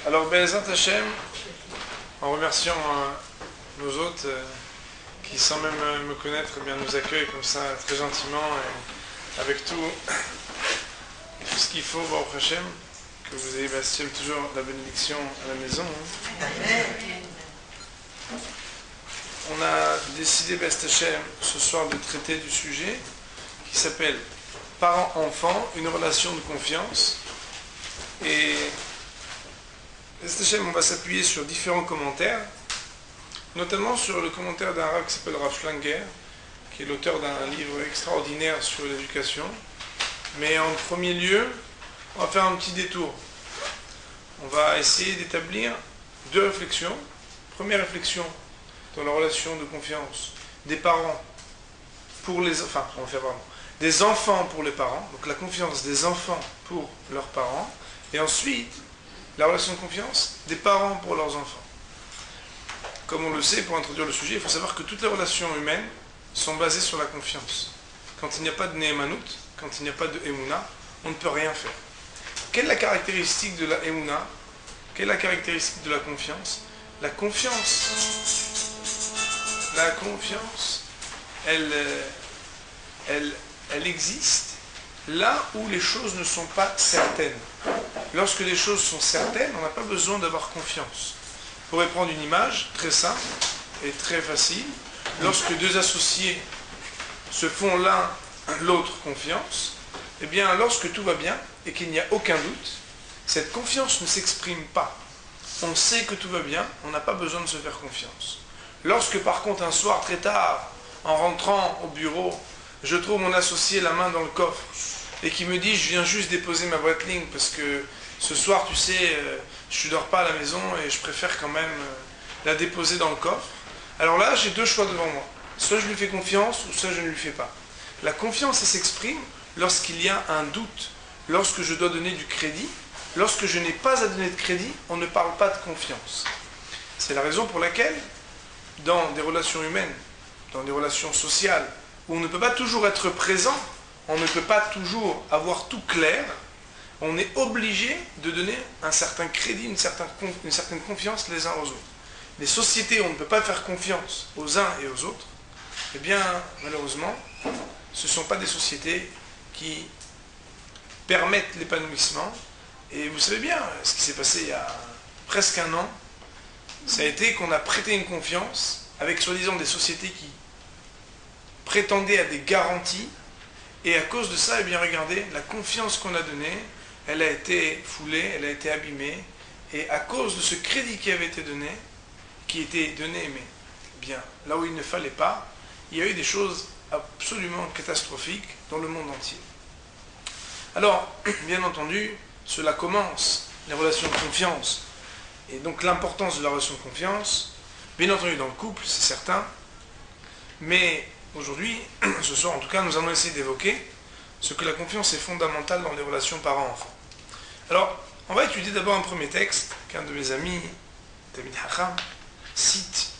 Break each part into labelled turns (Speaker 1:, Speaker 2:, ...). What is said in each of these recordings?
Speaker 1: Alors, Be'ezrat Hashem, en remerciant nos hôtes qui, sans même me connaître, bien, nous accueillent comme ça très gentiment et avec tout ce qu'il faut, Baruch Hashem, que vous ayez Hashem toujours la bénédiction à la maison. On a décidé, Be'ezrat Hashem, ce soir de traiter du sujet qui s'appelle parent-enfant, une relation de confiance. Et on va s'appuyer sur différents commentaires, notamment sur le commentaire d'un rabbin qui s'appelle Rav Schlanger, qui est l'auteur d'un livre extraordinaire sur l'éducation. Mais en premier lieu, on va faire un petit détour. On va essayer d'établir deux réflexions. Première réflexion dans la relation de confiance des parents pour les enfants, on va faire vraiment des enfants pour les parents, donc la confiance des enfants pour leurs parents, et ensuite la relation de confiance des parents pour leurs enfants. Comme on le sait, pour introduire le sujet, il faut savoir que toutes les relations humaines sont basées sur la confiance. Quand il n'y a pas de Ne'emanut, quand il n'y a pas de Emouna, on ne peut rien faire. Quelle est la caractéristique de la Emouna? Quelle est la caractéristique de la confiance? La confiance, elle existe là où les choses ne sont pas certaines. Lorsque les choses sont certaines, on n'a pas besoin d'avoir confiance. On pourrait prendre une image très simple et très facile. Lorsque deux associés se font l'un l'autre confiance, eh bien, lorsque tout va bien et qu'il n'y a aucun doute, cette confiance ne s'exprime pas. On sait que tout va bien, on n'a pas besoin de se faire confiance. Lorsque par contre, un soir très tard, en rentrant au bureau, je trouve mon associé la main dans le coffre et qui me dit « je viens juste déposer ma Breitling parce que ce soir, tu sais, je ne dors pas à la maison et je préfère quand même la déposer dans le coffre », alors là, j'ai deux choix devant moi. Soit je lui fais confiance ou soit je ne lui fais pas. La confiance, elle s'exprime lorsqu'il y a un doute, lorsque je dois donner du crédit. Lorsque je n'ai pas à donner de crédit, on ne parle pas de confiance. C'est la raison pour laquelle, dans des relations humaines, dans des relations sociales, où on ne peut pas toujours être présent, on ne peut pas toujours avoir tout clair, on est obligé de donner un certain crédit, une certaine confiance les uns aux autres. Les sociétés où on ne peut pas faire confiance aux uns et aux autres, eh bien, malheureusement, ce ne sont pas des sociétés qui permettent l'épanouissement. Et vous savez bien, ce qui s'est passé il y a presque un an, ça a été qu'on a prêté une confiance avec soi-disant des sociétés qui prétendaient à des garanties, et à cause de ça, eh bien regardez, la confiance qu'on a donnée, elle a été foulée, elle a été abîmée, et à cause de ce crédit qui avait été donné, mais bien là où il ne fallait pas, il y a eu des choses absolument catastrophiques dans le monde entier. Alors, bien entendu, cela commence, les relations de confiance, et donc l'importance de la relation de confiance, bien entendu dans le couple, c'est certain, mais aujourd'hui, ce soir en tout cas, nous allons essayer d'évoquer ce que la confiance est fondamentale dans les relations parents-enfants. Alors, on va étudier d'abord un premier texte qu'un de mes amis, Tamid Hacham, cite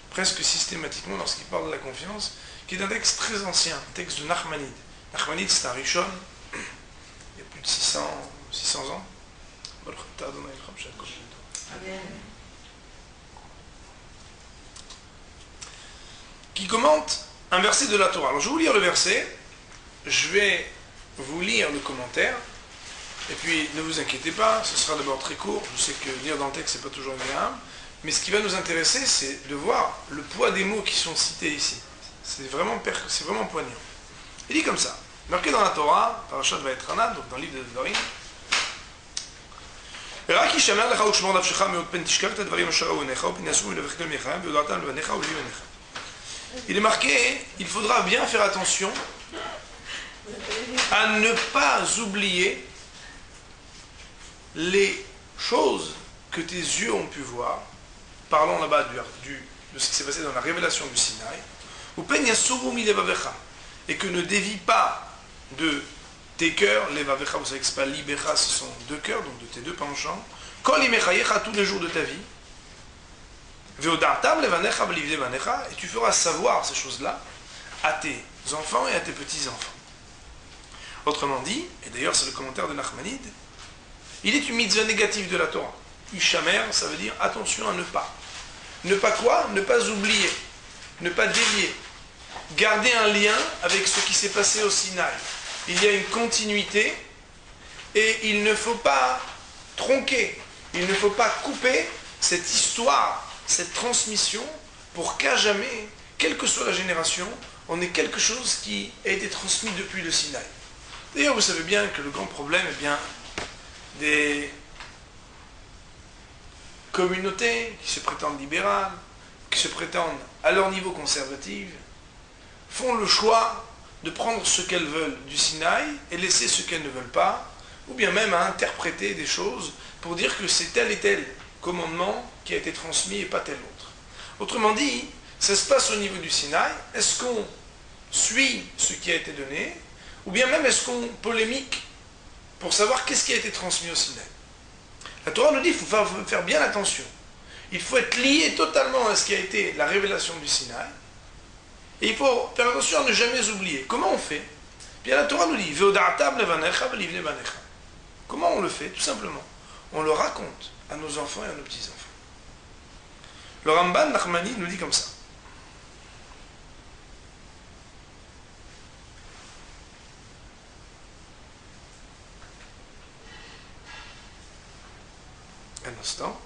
Speaker 1: presque systématiquement lorsqu'il parle de la confiance, qui est un texte très ancien, un texte de Nachmanide. Nachmanide, c'est un Rishon, il y a plus de 600 ans. Qui commente un verset de la Torah. Alors je vais vous lire le verset, je vais vous lire le commentaire, et puis ne vous inquiétez pas, ce sera d'abord très court, je sais que lire dans le texte c'est pas toujours agréable, mais ce qui va nous intéresser c'est de voir le poids des mots qui sont cités ici. C'est vraiment poignant. Il dit comme ça, marqué dans la Torah, Parashat Vayetranan, donc dans le livre de Devarim, רק ישמר לך ושמור נפשך מאוד פן תשכח את הדברים אשר ראו עיניך ופן יעשו מלבביך כלמיך והודעתם לבניך ולבניך. Il est marqué, il faudra bien faire attention à ne pas oublier les choses que tes yeux ont pu voir, parlons là-bas de ce qui s'est passé dans la révélation du Sinaï, ou pen yasuru mi levavecha, et que ne dévie pas de tes cœurs, levavecha, vous savez que ce n'est pas libecha, ce sont deux cœurs, donc de tes deux penchants, kol imechayecha, tous les jours de ta vie, veodartam levanecha v'livde vanecha, et tu feras savoir ces choses-là à tes enfants et à tes petits-enfants. Autrement dit, et d'ailleurs c'est le commentaire de Nachmanide, il est une mitzvah négative de la Torah. Ishamer, ça veut dire attention à ne pas. Ne pas quoi? Ne pas oublier. Ne pas dévier. Garder un lien avec ce qui s'est passé au Sinaï. Il y a une continuité et il ne faut pas tronquer, il ne faut pas couper cette histoire, cette transmission pour qu'à jamais, quelle que soit la génération, on ait quelque chose qui a été transmis depuis le Sinaï. D'ailleurs, vous savez bien que le grand problème, des communautés qui se prétendent libérales, qui se prétendent à leur niveau conservatif, font le choix de prendre ce qu'elles veulent du Sinaï et laisser ce qu'elles ne veulent pas, ou bien même à interpréter des choses pour dire que c'est tel et tel commandement qui a été transmis et pas tel autre. Autrement dit, ça se passe au niveau du Sinaï. Est-ce qu'on suit ce qui a été donné, ou bien même est-ce qu'on polémique pour savoir qu'est-ce qui a été transmis au Sinaï? La Torah nous dit qu'il faut faire bien attention. Il faut être lié totalement à ce qui a été la révélation du Sinaï, et il faut faire attention à ne jamais oublier. Comment on fait? Bien, la Torah nous dit comment on le fait? Tout simplement, on le raconte à nos enfants et à nos petits-enfants. Le Ramban Nachmani nous dit comme ça. Un instant.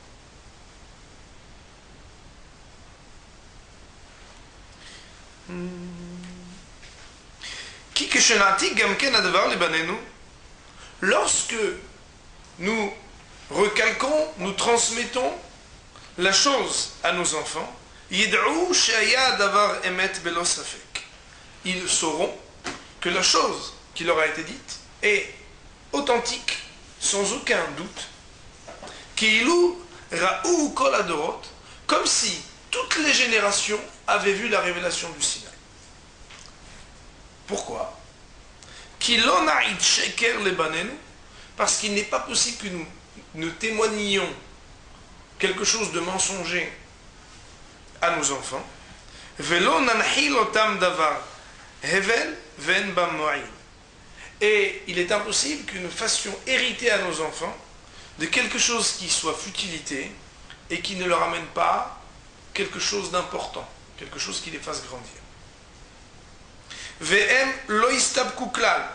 Speaker 1: Lorsque nous recalquons, nous transmettons la chose à nos enfants, ils sauront que la chose qui leur a été dite est authentique, sans aucun doute, comme si toutes les générations avaient vu la révélation du Sinaï. Pourquoi? Parce qu'il n'est pas possible que nous témoignions quelque chose de mensonger à nos enfants. Et il est impossible que nous fassions hériter à nos enfants de quelque chose qui soit futilité et qui ne leur amène pas quelque chose d'important, quelque chose qui les fasse grandir. Ve'em lo istabku klal.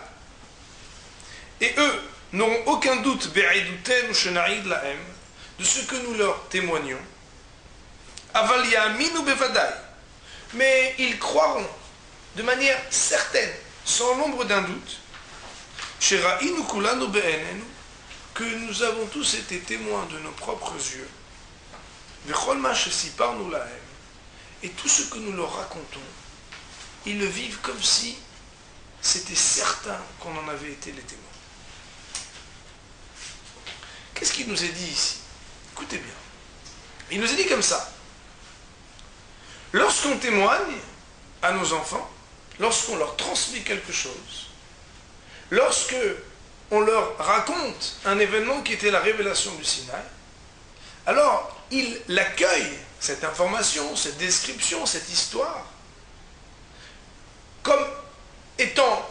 Speaker 1: Et eux n'auront aucun doute be'eduten ou shenaïd lahem de ce que nous leur témoignons. Aval ya'aminu bevadai. Mais ils croiront de manière certaine, sans l'ombre d'un doute, shera'inu kulanu be'enenu, que nous avons tous été témoins de nos propres yeux. Vechol ma shesiparnu lahem. Et tout ce que nous leur racontons, ils le vivent comme si c'était certain qu'on en avait été les témoins. Qu'est-ce qu'il nous est dit ici? Écoutez bien. Il nous est dit comme ça. Lorsqu'on témoigne à nos enfants, lorsqu'on leur transmet quelque chose, lorsque on leur raconte un événement qui était la révélation du Sinaï, alors ils l'accueillent, cette information, cette description, cette histoire, comme étant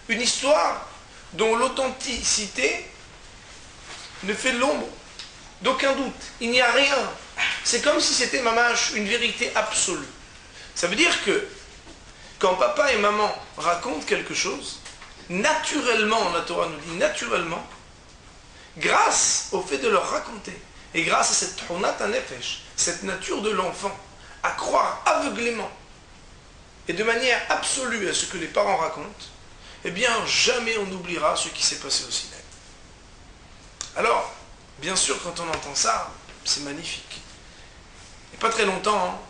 Speaker 1: une histoire dont l'authenticité ne fait l'ombre d'aucun doute. Il n'y a rien. C'est comme si c'était mamash, une vérité absolue. Ça veut dire que quand papa et maman racontent quelque chose, naturellement, la Torah nous dit naturellement, grâce au fait de leur raconter, et grâce à cette honat nefesh, cette nature de l'enfant, à croire aveuglément et de manière absolue à ce que les parents racontent, eh bien jamais on n'oubliera ce qui s'est passé au Sinaï. Alors, bien sûr, quand on entend ça, c'est magnifique. Et pas très longtemps,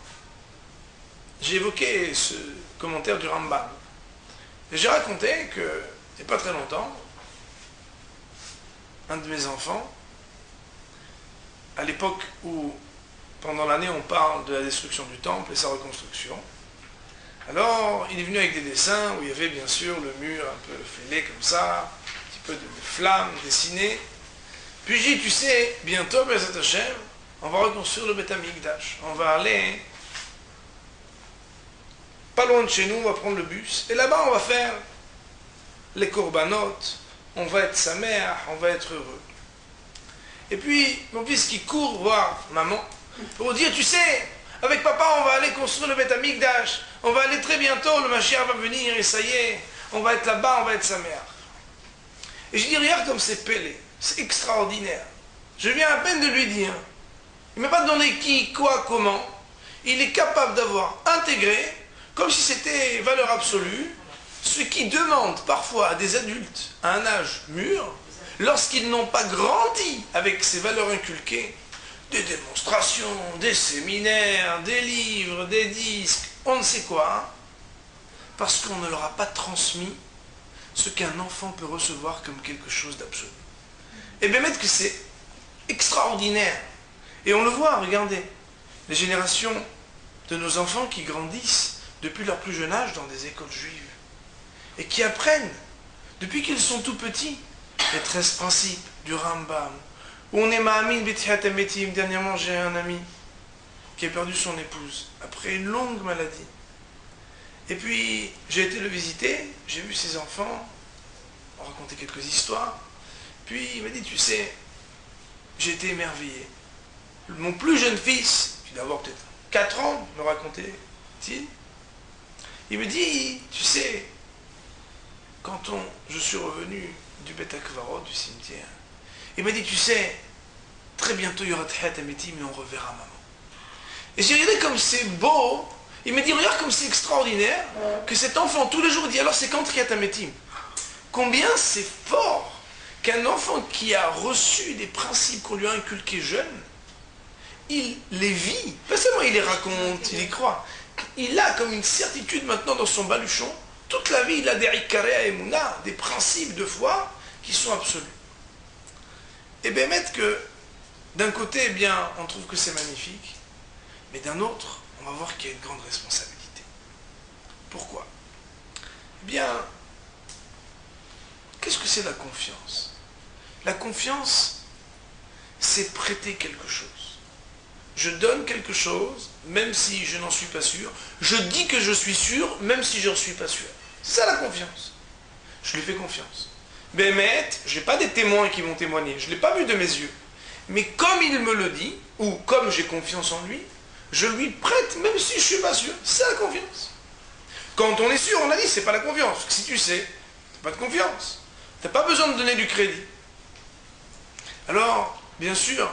Speaker 1: j'ai évoqué ce commentaire du Rambam. Et j'ai raconté que, il n'y a pas très longtemps, un de mes enfants, à l'époque où, pendant l'année, on parle de la destruction du temple et sa reconstruction, alors il est venu avec des dessins où il y avait bien sûr le mur un peu fêlé comme ça, un petit peu de flammes dessinées. Puis j'ai dit, tu sais, bientôt, Bezat Hashem, on va reconstruire le Beth Amikdash. On va aller pas loin de chez nous, on va prendre le bus, et là-bas on va faire les korbanot, on va être sa mère, on va être heureux. Et puis, mon fils qui court voir maman pour dire, tu sais, avec papa, on va aller construire le Beth Amikdash. On va aller très bientôt, le Mashiach va venir et ça y est, on va être là-bas, on va être sa mère. Et je dis, regarde comme c'est pélé, c'est extraordinaire. Je viens à peine de lui dire, il ne m'a pas donné qui, quoi, comment. Il est capable d'avoir intégré, comme si c'était valeur absolue, ce qui demande parfois à des adultes, à un âge mûr, lorsqu'ils n'ont pas grandi avec ces valeurs inculquées, des démonstrations, des séminaires, des livres, des disques, on ne sait quoi, hein, parce qu'on ne leur a pas transmis ce qu'un enfant peut recevoir comme quelque chose d'absolu. Et bien mettre que c'est extraordinaire. Et on le voit, regardez, les générations de nos enfants qui grandissent depuis leur plus jeune âge dans des écoles juives et qui apprennent, depuis qu'ils sont tout petits, les 13 principes du Rambam, où on est Ma'amin B'tchiat HaMetim. Dernièrement, j'ai un ami qui a perdu son épouse après une longue maladie. Et puis, j'ai été le visiter, j'ai vu ses enfants, on racontait quelques histoires. Puis, il m'a dit, tu sais, j'ai été émerveillé. Mon plus jeune fils, qui d'abord peut-être 4 ans, me racontait-il, il me dit, tu sais, quand je suis revenu du Beth Akvarot, du cimetière, il m'a dit, tu sais, très bientôt il y aura Tchiat HaMetim et on reverra maman. Et j'ai regardé comme c'est beau. Il m'a dit, regarde comme c'est extraordinaire que cet enfant, tous les jours, dit, alors c'est quand Tchiat HaMetim? Combien c'est fort qu'un enfant qui a reçu des principes qu'on lui a inculqués jeune, il les vit. Pas seulement il les raconte, il y croit. Il a comme une certitude maintenant dans son baluchon. Toute la vie, il a des Ikare Emouna, des principes de foi qui sont absolus. Et bien, mettre que, d'un côté, eh bien, on trouve que c'est magnifique, mais d'un autre, on va voir qu'il y a une grande responsabilité. Pourquoi? Eh bien, qu'est-ce que c'est la confiance? La confiance, c'est prêter quelque chose. Je donne quelque chose, même si je n'en suis pas sûr. Je dis que je suis sûr, même si je n'en suis pas sûr. C'est ça la confiance. Je lui fais confiance. Bémet, je n'ai pas des témoins qui vont témoigner. Je ne l'ai pas vu de mes yeux. Mais comme il me le dit, ou comme j'ai confiance en lui, je lui prête, même si je ne suis pas sûr. C'est la confiance. Quand on est sûr, on a dit, c'est pas la confiance. Parce que si tu sais, c'est pas de confiance. Tu n'as pas besoin de donner du crédit. Alors, bien sûr,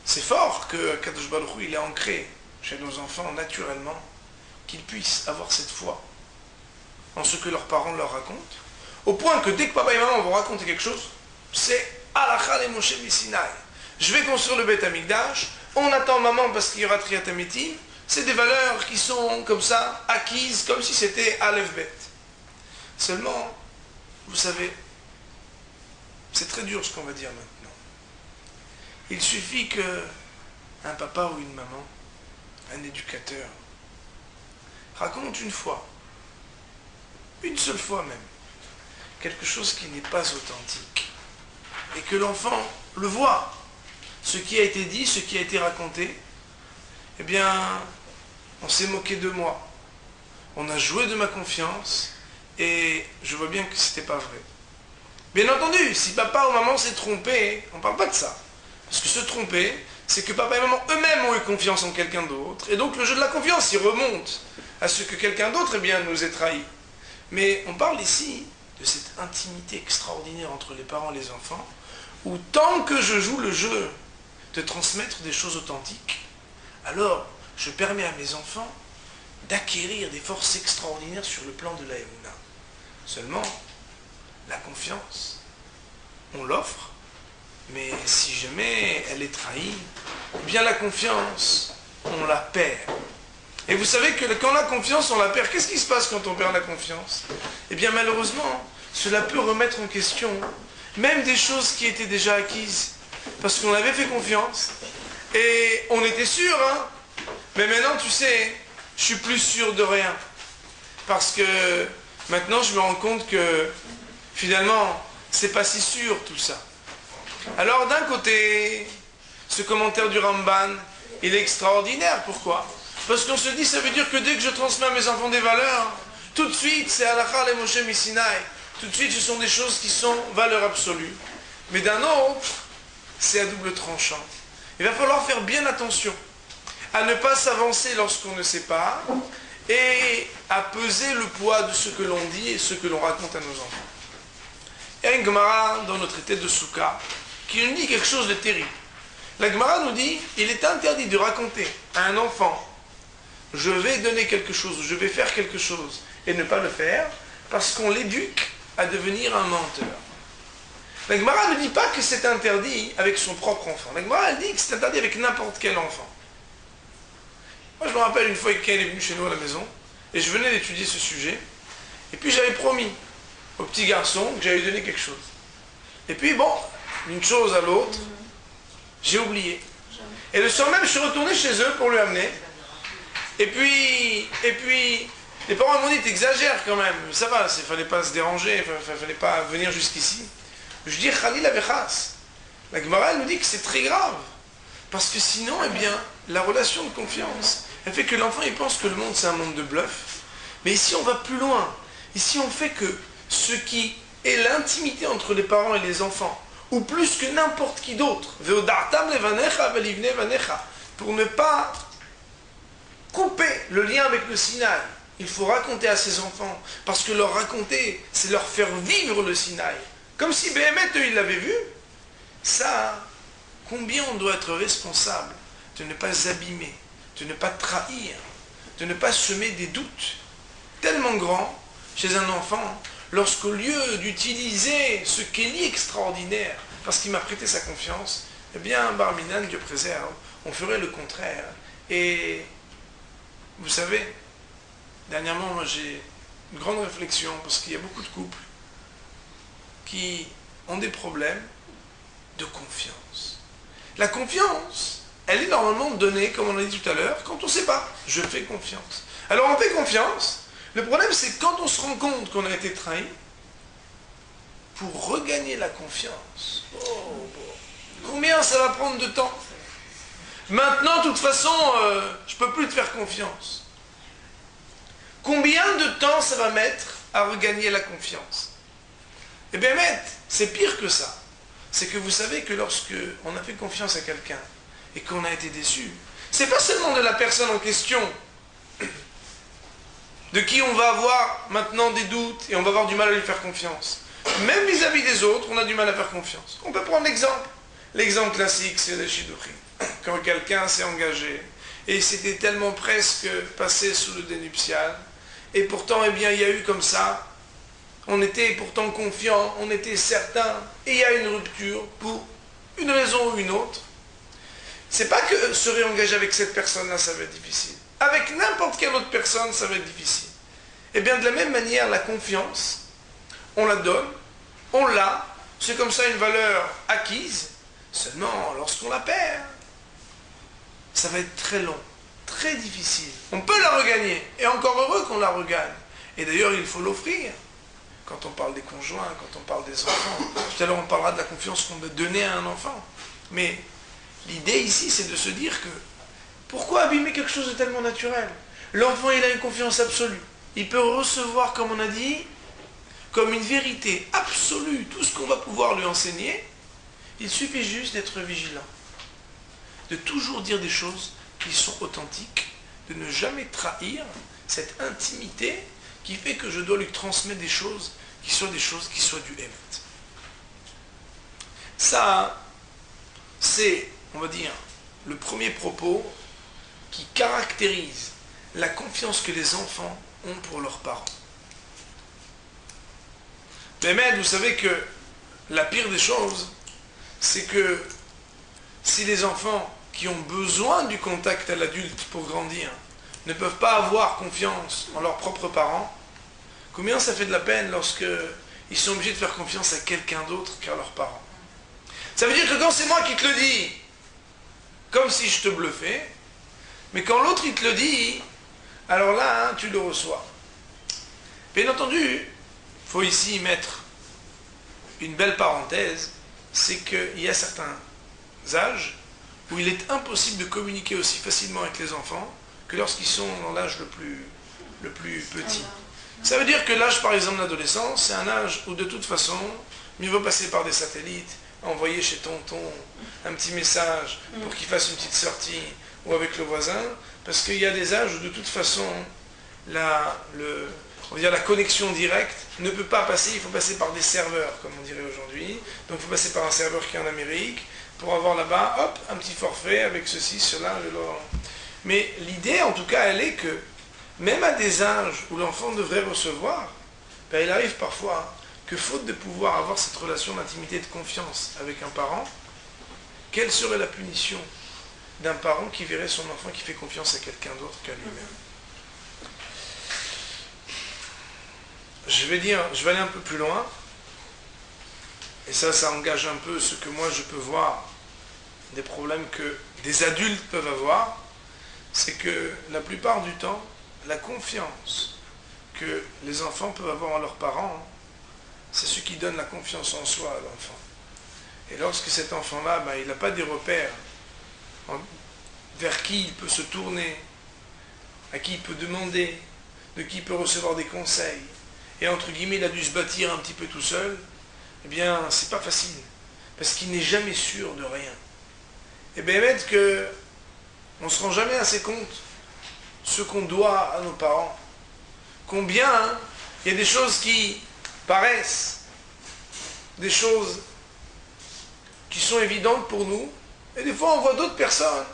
Speaker 1: c'est fort que Kadosh Baruch Hu, il est ancré chez nos enfants naturellement, qu'ils puissent avoir cette foi en ce que leurs parents leur racontent, au point que dès que papa et maman vont raconter quelque chose, c'est Halakha le Moshe Misinaï. Je vais construire le Beth Amikdash, on attend maman parce qu'il y aura Tchiat HaMetim. C'est des valeurs qui sont comme ça, acquises, comme si c'était Aleph Bet. Seulement, vous savez, c'est très dur ce qu'on va dire maintenant. Il suffit que un papa ou une maman, un éducateur, raconte une fois, une seule fois même, quelque chose qui n'est pas authentique, et que l'enfant le voit, ce qui a été dit, ce qui a été raconté, eh bien, on s'est moqué de moi, on a joué de ma confiance, et je vois bien que c'était pas vrai. Bien entendu, si papa ou maman s'est trompé, on ne parle pas de ça. Parce que se tromper, c'est que papa et maman eux-mêmes ont eu confiance en quelqu'un d'autre. Et donc le jeu de la confiance, il remonte à ce que quelqu'un d'autre eh bien, nous ait trahis. Mais on parle ici de cette intimité extraordinaire entre les parents et les enfants, où tant que je joue le jeu de transmettre des choses authentiques, alors je permets à mes enfants d'acquérir des forces extraordinaires sur le plan de la Emouna. Seulement, la confiance, on l'offre, mais si jamais elle est trahie, eh bien la confiance, on la perd. Et vous savez que quand la confiance, on la perd, qu'est-ce qui se passe quand on perd la confiance? Eh bien malheureusement, cela peut remettre en question même des choses qui étaient déjà acquises. Parce qu'on avait fait confiance, et on était sûr, hein. Mais maintenant, tu sais, je suis plus sûr de rien. Parce que maintenant, je me rends compte que finalement, c'est pas si sûr tout ça. Alors d'un côté, ce commentaire du Ramban, il est extraordinaire. Pourquoi? Parce qu'on se dit, ça veut dire que dès que je transmets à mes enfants des valeurs, tout de suite, c'est Halakha le Moshe Misinaï. Tout de suite, ce sont des choses qui sont valeurs absolues. Mais d'un autre, c'est à double tranchant. Il va falloir faire bien attention à ne pas s'avancer lorsqu'on ne sait pas et à peser le poids de ce que l'on dit et ce que l'on raconte à nos enfants. Il y a une Gemara dans notre traité de Souka qui nous dit quelque chose de terrible. La Gemara nous dit, il est interdit de raconter à un enfant, je vais donner quelque chose, je vais faire quelque chose, et ne pas le faire, parce qu'on l'éduque à devenir un menteur. La Gemara ne dit pas que c'est interdit avec son propre enfant. La Gemara elle dit que c'est interdit avec n'importe quel enfant. Moi je me rappelle une fois qu'elle est venue chez nous à la maison, et je venais d'étudier ce sujet, et puis j'avais promis au petit garçon que j'allais lui donner quelque chose. Et puis bon, d'une chose à l'autre, j'ai oublié. Et le soir même, je suis retourné chez eux pour lui amener. Et puis, les parents m'ont dit, t'exagères quand même. Ça va, il ne fallait pas se déranger, il ne fallait pas venir jusqu'ici. Je dis, Khalil Avechas. La Gemara, elle nous dit que c'est très grave. Parce que sinon, eh bien, la relation de confiance, elle fait que l'enfant, il pense que le monde, c'est un monde de bluff. Mais ici, on va plus loin. Ici, on fait que ce qui est l'intimité entre les parents et les enfants, ou plus que n'importe qui d'autre, pour ne pas couper le lien avec le Sinaï, il faut raconter à ses enfants, parce que leur raconter, c'est leur faire vivre le Sinaï, comme si Béhémet, eux, ils l'avaient vu. Ça, combien on doit être responsable de ne pas abîmer, de ne pas trahir, de ne pas semer des doutes tellement grands chez un enfant, lorsqu'au lieu d'utiliser ce Kéli extraordinaire, parce qu'il m'a prêté sa confiance, eh bien, Bar Minan, Dieu préserve, on ferait le contraire. Et vous savez, dernièrement, moi j'ai une grande réflexion, parce qu'il y a beaucoup de couples qui ont des problèmes de confiance. La confiance, elle est normalement donnée, comme on l'a dit tout à l'heure, quand on ne sait pas. Je fais confiance. Alors on fait confiance. Le problème, c'est que quand on se rend compte qu'on a été trahi, pour regagner la confiance, combien ça va prendre de temps? Maintenant, de toute façon, je ne peux plus te faire confiance. Combien de temps ça va mettre à regagner la confiance? Eh bien, c'est pire que ça. C'est que vous savez que lorsque on a fait confiance à quelqu'un et qu'on a été déçu, c'est pas seulement de la personne en question de qui on va avoir maintenant des doutes et on va avoir du mal à lui faire confiance. Même vis-à-vis des autres, on a du mal à faire confiance. On peut prendre l'exemple. L'exemple classique, c'est le Shidduchim. Quand quelqu'un s'est engagé et c'était tellement presque passé sous le dénuptial, et pourtant, eh bien, il y a eu comme ça, on était pourtant confiant, on était certain, et il y a une rupture pour une raison ou une autre. C'est pas que se réengager avec cette personne-là, ça va être difficile. Avec n'importe quelle autre personne, ça va être difficile. Et bien, de la même manière, la confiance, on la donne, on l'a, c'est comme ça une valeur acquise, seulement lorsqu'on la perd, ça va être très long, très difficile. On peut la regagner, et encore heureux qu'on la regagne. Et d'ailleurs, il faut l'offrir. Quand on parle des conjoints, quand on parle des enfants, tout à l'heure on parlera de la confiance qu'on doit donner à un enfant. Mais l'idée ici, c'est de se dire que pourquoi abîmer quelque chose de tellement naturel? L'enfant, il a une confiance absolue. Il peut recevoir, comme on a dit, comme une vérité absolue, tout ce qu'on va pouvoir lui enseigner. Il suffit juste d'être vigilant, de toujours dire des choses qui sont authentiques, de ne jamais trahir cette intimité qui fait que je dois lui transmettre des choses qui soient du Emet. Ça, c'est, on va dire, le premier propos qui caractérise la confiance que les enfants ont pour leurs parents. Mais vous savez que la pire des choses, c'est que si les enfants qui ont besoin du contact à l'adulte pour grandir ne peuvent pas avoir confiance en leurs propres parents, combien ça fait de la peine lorsqu'ils sont obligés de faire confiance à quelqu'un d'autre qu'à leurs parents. Ça veut dire que quand c'est moi qui te le dis, comme si je te bluffais, mais quand l'autre il te le dit, alors là, tu le reçois. Bien entendu, il faut ici mettre une belle parenthèse, c'est qu'il y a certains âges où il est impossible de communiquer aussi facilement avec les enfants que lorsqu'ils sont dans l'âge le plus petit. Ça veut dire que l'âge, par exemple, d'adolescence, c'est un âge où de toute façon, mieux vaut passer par des satellites envoyer chez tonton un petit message pour qu'il fasse une petite sortie ou avec le voisin, parce qu'il y a des âges où de toute façon on va dire la connexion directe ne peut pas passer, il faut passer par des serveurs, comme on dirait aujourd'hui. Donc il faut passer par un serveur qui est en Amérique, pour avoir là-bas, hop, un petit forfait avec ceci, cela, Mais l'idée, en tout cas, elle est que, même à des âges où l'enfant devrait recevoir, ben, il arrive parfois que, faute de pouvoir avoir cette relation d'intimité et de confiance avec un parent, quelle serait la punition d'un parent qui verrait son enfant qui fait confiance à quelqu'un d'autre qu'à lui-même? Je vais aller un peu plus loin, et ça engage un peu ce que moi je peux voir, des problèmes que des adultes peuvent avoir, c'est que la plupart du temps, la confiance que les enfants peuvent avoir en leurs parents, c'est ce qui donne la confiance en soi à l'enfant. Et lorsque cet enfant-là, ben, il n'a pas des repères vers qui il peut se tourner, à qui il peut demander, de qui il peut recevoir des conseils, et entre guillemets, il a dû se bâtir un petit peu tout seul, eh bien, c'est pas facile, parce qu'il n'est jamais sûr de rien. Et bien, mettre que on ne se rend jamais assez compte ce qu'on doit à nos parents. Combien, hein, il y a des choses qui paraissent, des choses qui sont évidentes pour nous, et des fois on voit d'autres personnes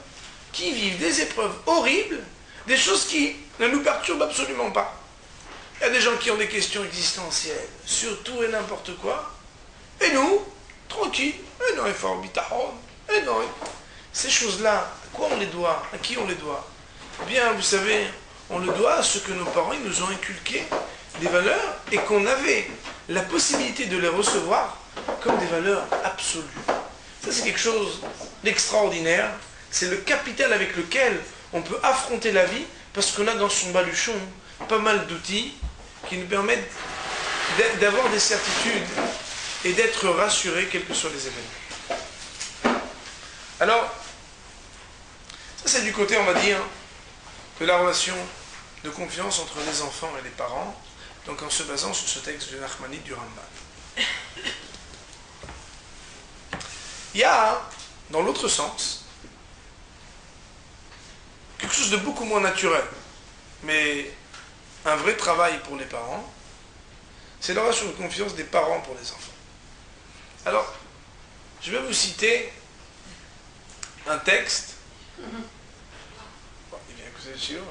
Speaker 1: qui vivent des épreuves horribles, des choses qui ne nous perturbent absolument pas. Il y a des gens qui ont des questions existentielles sur tout et n'importe quoi, et nous, tranquille, et non, il faut bitahon, et non. Ces choses-là, à quoi on les doit? À qui on les doit? Eh bien, vous savez, on le doit à ce que nos parents ils nous ont inculqué des valeurs et qu'on avait la possibilité de les recevoir comme des valeurs absolues. Ça, c'est quelque chose d'extraordinaire. C'est le capital avec lequel on peut affronter la vie parce qu'on a dans son baluchon pas mal d'outils qui nous permettent d'avoir des certitudes et d'être rassurés quels que soient les événements. Alors, ça c'est du côté, on va dire, de la relation de confiance entre les enfants et les parents, donc en se basant sur ce texte de Nachmanide du Rambam. Il y a, dans l'autre sens, quelque chose de beaucoup moins naturel, mais un vrai travail pour les parents, c'est la relation de confiance des parents pour les enfants. Alors, je vais vous citer un texte. Bon, il vient que vous êtes sûr.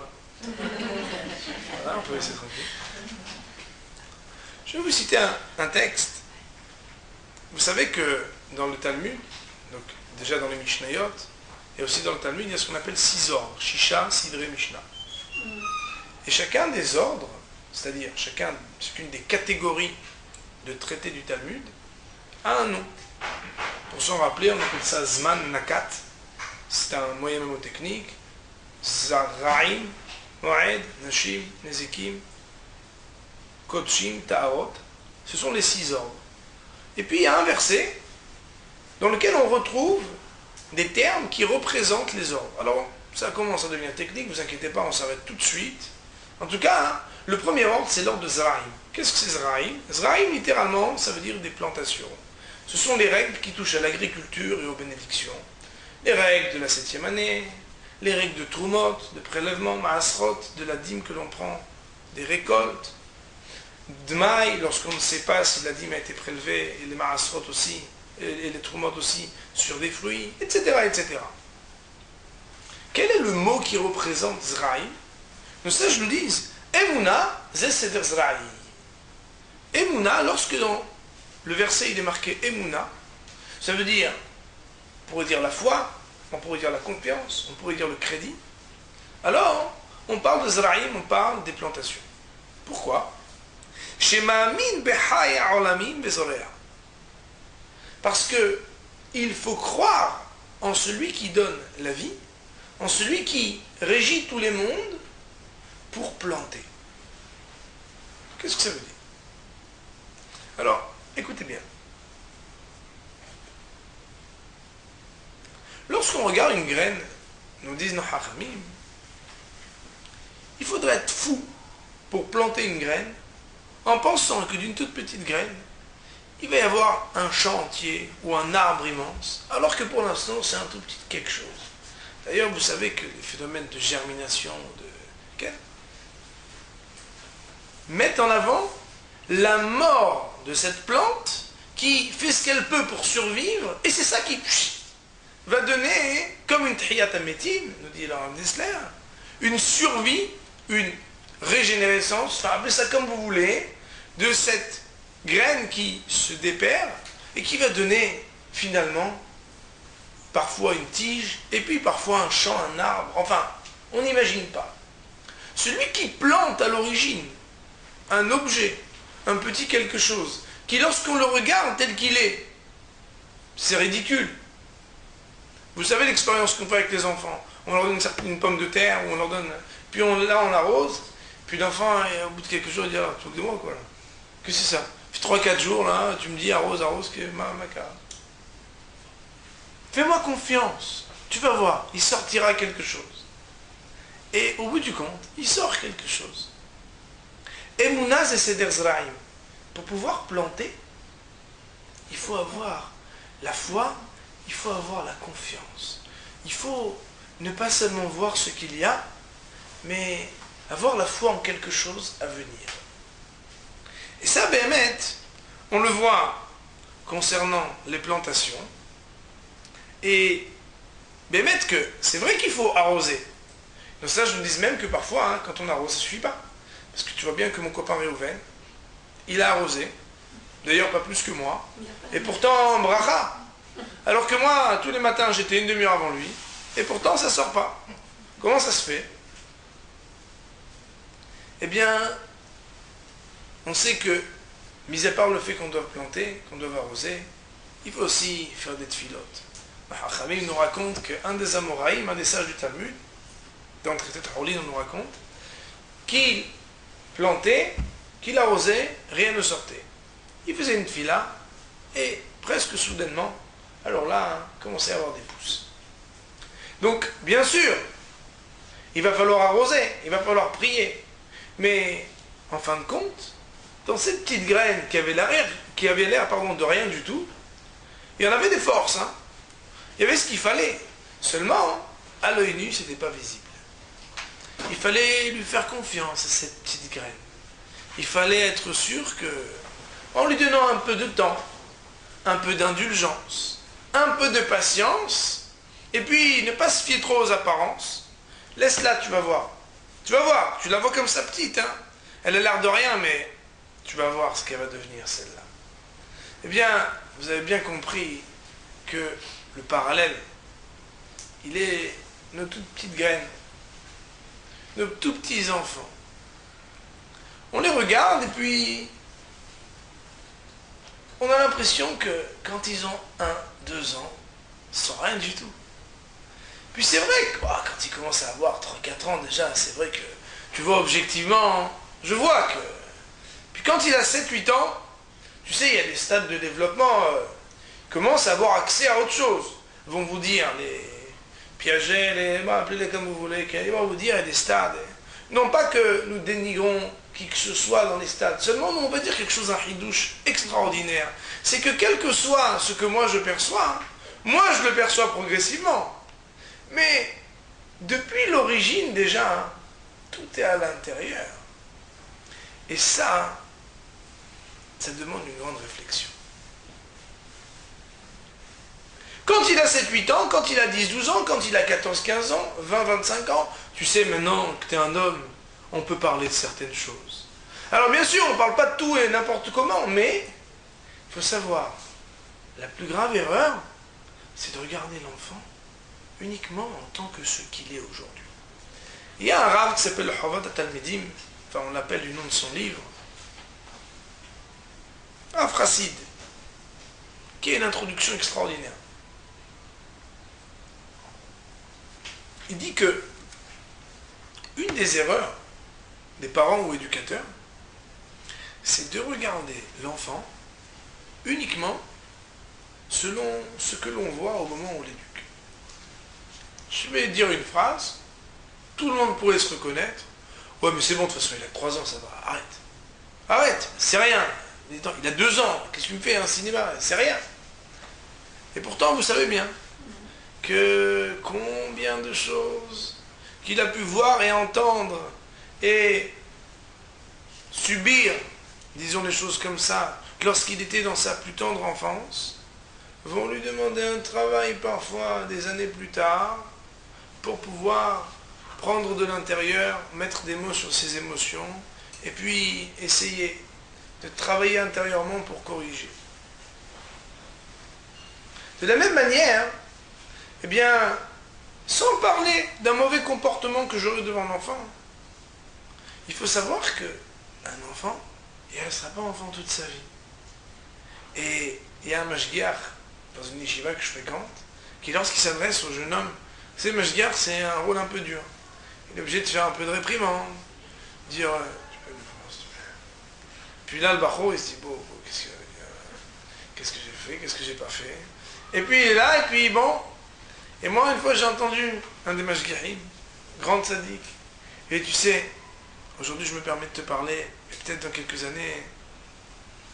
Speaker 1: Voilà, on peut laisser tranquille. Je vais vous citer un texte. Vous savez que dans le Talmud, donc déjà dans les Mishnayot, et aussi dans le Talmud, il y a ce qu'on appelle 6 ordres, Shisha, Sidre, Mishnah. Et chacun des ordres, c'est-à-dire chacune des catégories de traités du Talmud, a un nom. Pour s'en rappeler, on appelle ça Zman Nakat, c'est un moyen mémotechnique, Zaraim, Moed, Nashim, Nezikim, Kodshim, Ta'arot, ce sont les 6 ordres. Et puis il y a un verset dans lequel on retrouve des termes qui représentent les ordres. Alors ça commence à devenir technique, ne vous inquiétez pas, on s'arrête tout de suite. En tout cas, hein, le premier ordre c'est l'ordre de Zaraim. Qu'est-ce que c'est Zaraim? Zaraim littéralement ça veut dire des plantations. Ce sont les règles qui touchent à l'agriculture et aux bénédictions. Les règles de la 7e année, les règles de Trumot, de prélèvement, Maasrot, de la dîme que l'on prend des récoltes, Dmaï, lorsqu'on ne sait pas si la dîme a été prélevée, et les Maasrot aussi, et les Trumot aussi, sur des fruits, etc., etc. Quel est le mot qui représente Zraïm? Nos sages nous disent Emouna, Zeseder Zraïm. Emouna, lorsque dans le verset il est marqué Emouna, ça veut dire, on pourrait dire la foi, on pourrait dire la confiance, on pourrait dire le crédit. Alors, on parle de Zraïm, on parle des plantations. Pourquoi? Parce que il faut croire en celui qui donne la vie, en celui qui régit tous les mondes pour planter. Qu'est-ce que ça veut dire? Alors, écoutez bien. Lorsqu'on regarde une graine, nous disent nos hachamim, il faudrait être fou pour planter une graine en pensant que d'une toute petite graine, il va y avoir un champ entier ou un arbre immense, alors que pour l'instant, c'est un tout petit quelque chose. D'ailleurs, vous savez que les phénomènes de germination, mettent en avant la mort de cette plante qui fait ce qu'elle peut pour survivre, et c'est ça qui va donner, comme une Tahiyat Ametim, nous dit le Rav Dessler, une survie, une régénérescence, enfin appelez ça comme vous voulez, de cette graine qui se déperd et qui va donner finalement parfois une tige et puis parfois un champ, un arbre, enfin on n'imagine pas. Celui qui plante à l'origine un objet, un petit quelque chose, qui lorsqu'on le regarde tel qu'il est, c'est ridicule. Vous savez l'expérience qu'on fait avec les enfants. On leur donne une pomme de terre, ou on leur donne, puis là on l'arrose, puis l'enfant, au bout de quelques jours, il dit, ah, tu te de moi quoi là. Qu'est-ce que c'est ça? Puis 3-4 jours là, tu me dis arrose, que ma carte. Fais-moi confiance, tu vas voir, il sortira quelque chose. Et au bout du compte, il sort quelque chose. Et Mounaz et Seder Zraïm, pour pouvoir planter, il faut avoir la foi, il faut avoir la confiance. Il faut ne pas seulement voir ce qu'il y a, mais avoir la foi en quelque chose à venir. Et ça, Béhémet, on le voit concernant les plantations. Et Béhémet, que c'est vrai qu'il faut arroser. Donc ça, je me dis même que parfois, quand on arrose, ça ne suffit pas. Parce que tu vois bien que mon copain Réhouven, il a arrosé. D'ailleurs, pas plus que moi. Et pourtant, bracha. Alors que moi, tous les matins, j'étais une demi-heure avant lui. Et pourtant, ça ne sort pas. Comment ça se fait? Eh bien, on sait que, mis à part le fait qu'on doit planter, qu'on doit arroser, il faut aussi faire des tfilotes. Hachamim nous raconte qu'un des Amoraïm, un des sages du Talmud, dans le traité de Haoulin, on nous raconte, qu'il plantait, qu'il arrosait, rien ne sortait. Il faisait une tfila, et presque soudainement, alors là, commençait à avoir des pousses. Donc, bien sûr, il va falloir arroser, il va falloir prier. Mais, en fin de compte, dans cette petite graine qui avait l'air de rien du tout, il y en avait des forces. Il y avait ce qu'il fallait. Seulement, à l'œil nu, ce n'était pas visible. Il fallait lui faire confiance à cette petite graine. Il fallait être sûr que, en lui donnant un peu de temps, un peu d'indulgence, un peu de patience, et puis ne pas se fier trop aux apparences, laisse-la, tu vas voir. Tu vas voir, tu la vois comme ça petite, Elle a l'air de rien, mais tu vas voir ce qu'elle va devenir, celle-là. Eh bien, vous avez bien compris que le parallèle, il est nos toutes petites graines, nos tout petits enfants. On les regarde et puis on a l'impression que quand ils ont 1, 2 ans, ils sont rien du tout. Puis c'est vrai que quand ils commencent à avoir 3-4 ans déjà, c'est vrai que tu vois objectivement, je vois que... Puis quand il a 7-8 ans, tu sais, il y a des stades de développement, commencent à avoir accès à autre chose. Ils vont vous dire, les Piaget, appelez-les comme vous voulez, ils vont vous dire, il y a des stades. Non pas que nous dénigrons qui que ce soit dans les stades, seulement on va dire quelque chose, un hidouche extraordinaire. C'est que quel que soit ce que moi je perçois, moi je le perçois progressivement. Mais depuis l'origine déjà, tout est à l'intérieur. Et ça demande une grande réflexion. Quand il a 7-8 ans, quand il a 10-12 ans, quand il a 14-15 ans, 20-25 ans, tu sais maintenant que tu es un homme, on peut parler de certaines choses. Alors bien sûr, on ne parle pas de tout et n'importe comment, mais il faut savoir, la plus grave erreur, c'est de regarder l'enfant uniquement en tant que ce qu'il est aujourd'hui. Il y a un rav qui s'appelle le Chavad Talmidim, enfin on l'appelle du nom de son livre, un Fracide, qui est une introduction extraordinaire. Il dit que une des erreurs des parents ou éducateurs, c'est de regarder l'enfant uniquement selon ce que l'on voit au moment où on l'éduque. Je vais dire une phrase, tout le monde pourrait se reconnaître. Ouais, mais c'est bon, de toute façon, il a 3 ans, ça va, arrête. Arrête, c'est rien. Il a 2 ans, qu'est-ce que tu me fais un cinéma? C'est rien. Et pourtant, vous savez bien que combien de choses qu'il a pu voir et entendre et subir, disons les choses comme ça, lorsqu'il était dans sa plus tendre enfance, vont lui demander un travail parfois des années plus tard pour pouvoir prendre de l'intérieur, mettre des mots sur ses émotions et puis essayer de travailler intérieurement pour corriger. De la même manière, eh bien, sans parler d'un mauvais comportement que j'aurai devant l'enfant, il faut savoir qu'un enfant, il ne restera pas enfant toute sa vie. Et il y a un mashgiach dans une yeshiva que je fréquente, qui lorsqu'il s'adresse au jeune homme, vous savez, mashgiach c'est un rôle un peu dur. Il est obligé de faire un peu de réprimande, dire puis là le bachot il se dit bon, qu'est-ce que j'ai fait, qu'est-ce que j'ai pas fait. Et puis il est là, et puis bon. Et moi une fois j'ai entendu un des mashgiachim, grand sadique, et tu sais, aujourd'hui je me permets de te parler, et peut-être dans quelques années,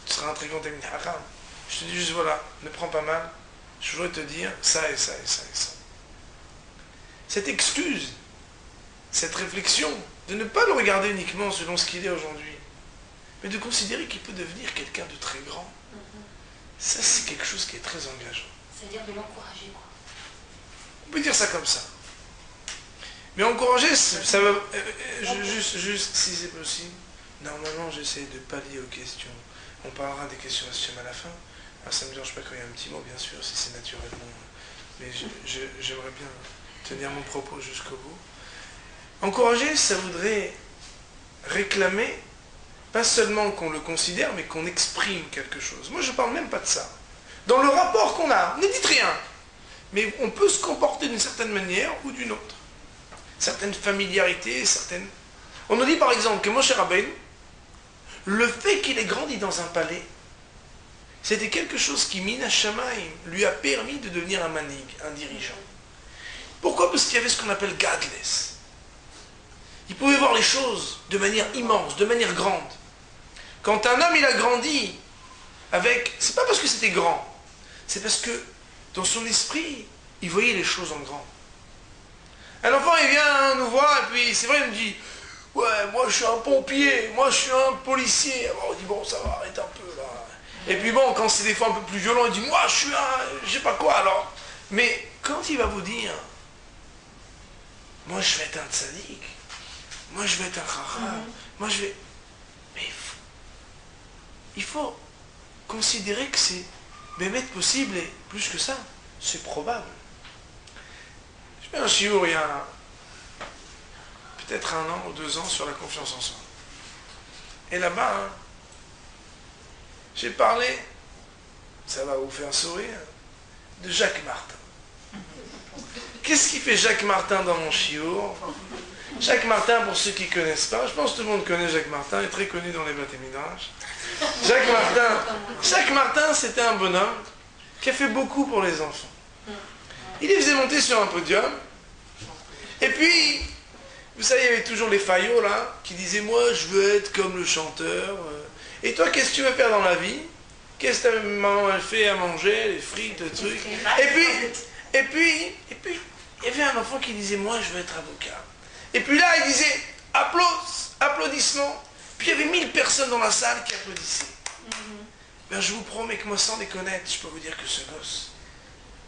Speaker 1: tu seras un très grand ami haram. Je te dis juste voilà, ne prends pas mal, je voudrais te dire ça et ça et ça et ça. Cette excuse, cette réflexion, de ne pas le regarder uniquement selon ce qu'il est aujourd'hui, mais de considérer qu'il peut devenir quelqu'un de très grand, ça c'est quelque chose qui est très engageant.
Speaker 2: C'est-à-dire de l'encourager, quoi.
Speaker 1: On peut dire ça comme ça. Mais encourager, ça va... juste si c'est possible, normalement j'essaie de pallier aux questions. On parlera des questions à la fin. Alors, ça ne me dérange pas quand il y a un petit mot, bien sûr, si c'est naturellement. Mais j'aimerais bien tenir mon propos jusqu'au bout. Encourager, ça voudrait réclamer, pas seulement qu'on le considère, mais qu'on exprime quelque chose. Moi, je ne parle même pas de ça. Dans le rapport qu'on a, ne dites rien. Mais on peut se comporter d'une certaine manière ou d'une autre. Certaines familiarités, certaines... On nous dit par exemple que Moshe Rabbeinu, le fait qu'il ait grandi dans un palais, c'était quelque chose qui, Mina Shamayim, lui a permis de devenir un manig, un dirigeant. Pourquoi? Parce qu'il y avait ce qu'on appelle gadless. Il pouvait voir les choses de manière immense, de manière grande. Quand un homme il a grandi avec... C'est pas parce que c'était grand, c'est parce que dans son esprit, il voyait les choses en grand. Un enfant il vient nous voir et puis c'est vrai il me dit ouais moi je suis un pompier, moi je suis un policier. Alors on dit bon ça va, arrête un peu là. Et puis bon quand c'est des fois un peu plus violent il dit moi je suis un je sais pas quoi alors. Mais quand il va vous dire moi je vais être un tzaddik, moi je vais être un chacham, moi je vais... Mais il faut considérer que c'est bémet possible et plus que ça, c'est probable. Je fais un chiour il y a peut-être 1 an ou 2 ans sur la confiance en soi. Et là-bas, hein, j'ai parlé, ça va vous faire sourire, de Jacques Martin. Qu'est-ce qui fait Jacques Martin dans mon chiour? Jacques Martin, pour ceux qui ne connaissent pas, je pense que tout le monde connaît Jacques Martin, il est très connu dans les Beth Midrash. Jacques Martin, c'était un bonhomme qui a fait beaucoup pour les enfants. Il les faisait monter sur un podium, et puis, vous savez, il y avait toujours les faillots là, qui disaient, moi je veux être comme le chanteur, et toi qu'est-ce que tu veux faire dans la vie? Qu'est-ce que ta maman a fait à manger, les frites, le truc? Et puis, il y avait un enfant qui disait, moi je veux être avocat. Et puis là, il disait, applaudissements. Puis il y avait 1000 personnes dans la salle qui applaudissaient. Ben, je vous promets que moi, sans les connaître, je peux vous dire que ce gosse,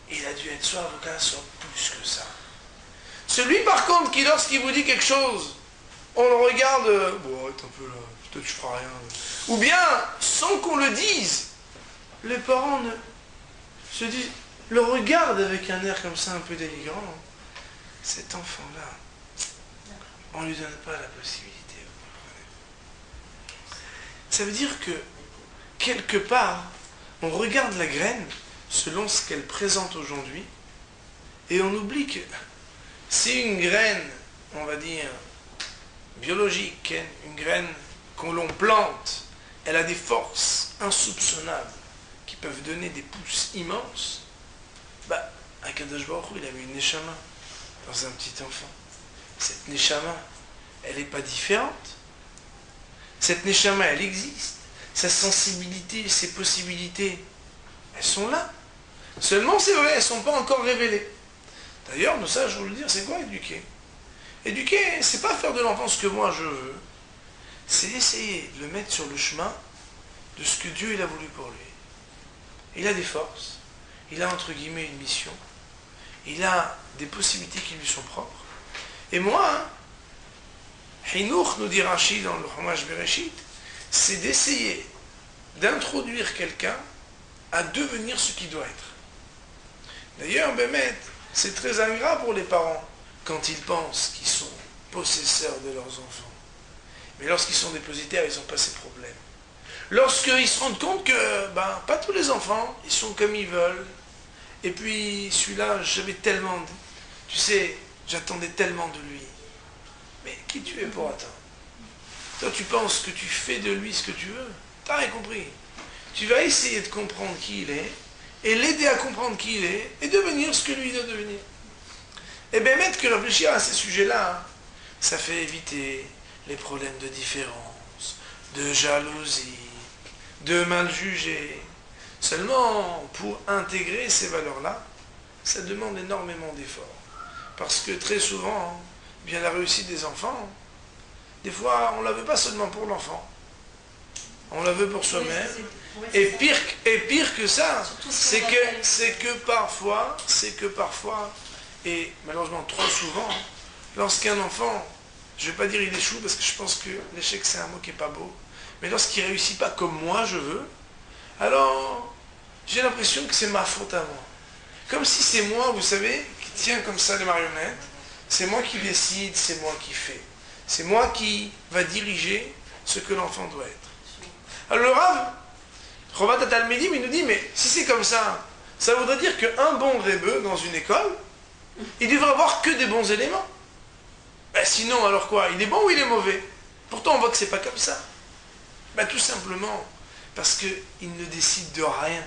Speaker 1: il a dû être soit avocat, soit plus que ça. Celui, par contre, qui, lorsqu'il vous dit quelque chose, on le regarde, bon, arrête un peu là, peut-être je ferai rien. Ou bien, sans qu'on le dise, les parents se disent, le regardent avec un air comme ça, un peu dénigrant. Cet enfant-là, on ne lui donne pas la possibilité, vous comprenez? Ça veut dire que, quelque part, on regarde la graine selon ce qu'elle présente aujourd'hui, et on oublie que si une graine, on va dire, biologique, une graine qu'on l'on plante, elle a des forces insoupçonnables qui peuvent donner des pousses immenses, bah, Akadosh Baruch Hu, il a mis une neshama dans un petit enfant. Cette neshama, elle n'est pas différente. Cette neshama, elle existe. sa sensibilité, ses possibilités, elles sont là. Seulement, c'est vrai, elles ne sont pas encore révélées. D'ailleurs, nous, ça, je veux le dire, c'est quoi éduquer? Éduquer, c'est pas faire de l'enfant ce que moi je veux. C'est essayer de le mettre sur le chemin de ce que Dieu il a voulu pour lui. Il a des forces, il a entre guillemets une mission, il a des possibilités qui lui sont propres. Et moi, Hinour, nous dit Rachid dans le Chumash Bereshit, c'est d'essayer d'introduire quelqu'un à devenir ce qu'il doit être. D'ailleurs, Bémet, c'est très agréable pour les parents quand ils pensent qu'ils sont possesseurs de leurs enfants. Mais lorsqu'ils sont dépositaires, ils n'ont pas ces problèmes. Lorsqu'ils se rendent compte que pas tous les enfants, ils sont comme ils veulent. Et puis celui-là, j'avais tellement, tu sais, j'attendais tellement de lui. Mais qui tu es pour attendre? Toi, tu penses que tu fais de lui ce que tu veux? T'as rien compris. Tu vas essayer de comprendre qui il est, et l'aider à comprendre qui il est, et devenir ce que lui doit devenir. Et bien, mettre que réfléchir à ces sujets-là, ça fait éviter les problèmes de différence, de jalousie, de mal juger. Seulement, pour intégrer ces valeurs-là, ça demande énormément d'efforts. Parce que très souvent, bien la réussite des enfants, des fois, on ne la veut pas seulement pour l'enfant. On la veut pour soi-même. Et pire que ça, c'est que parfois, et malheureusement trop souvent, lorsqu'un enfant, je ne vais pas dire il échoue, parce que je pense que l'échec c'est un mot qui n'est pas beau, mais lorsqu'il ne réussit pas comme moi je veux, alors j'ai l'impression que c'est ma faute à moi. Comme si c'est moi, vous savez, qui tiens comme ça les marionnettes, c'est moi qui décide, c'est moi qui fais. C'est moi qui va diriger ce que l'enfant doit être. Alors le Rav, Chovat Talmidim, il nous dit, mais si c'est comme ça, ça voudrait dire qu'un bon Rebbe dans une école, il devrait avoir que des bons éléments. Sinon, alors quoi? Il est bon ou il est mauvais? Pourtant, on voit que c'est pas comme ça. Tout simplement parce qu'il ne décide de rien.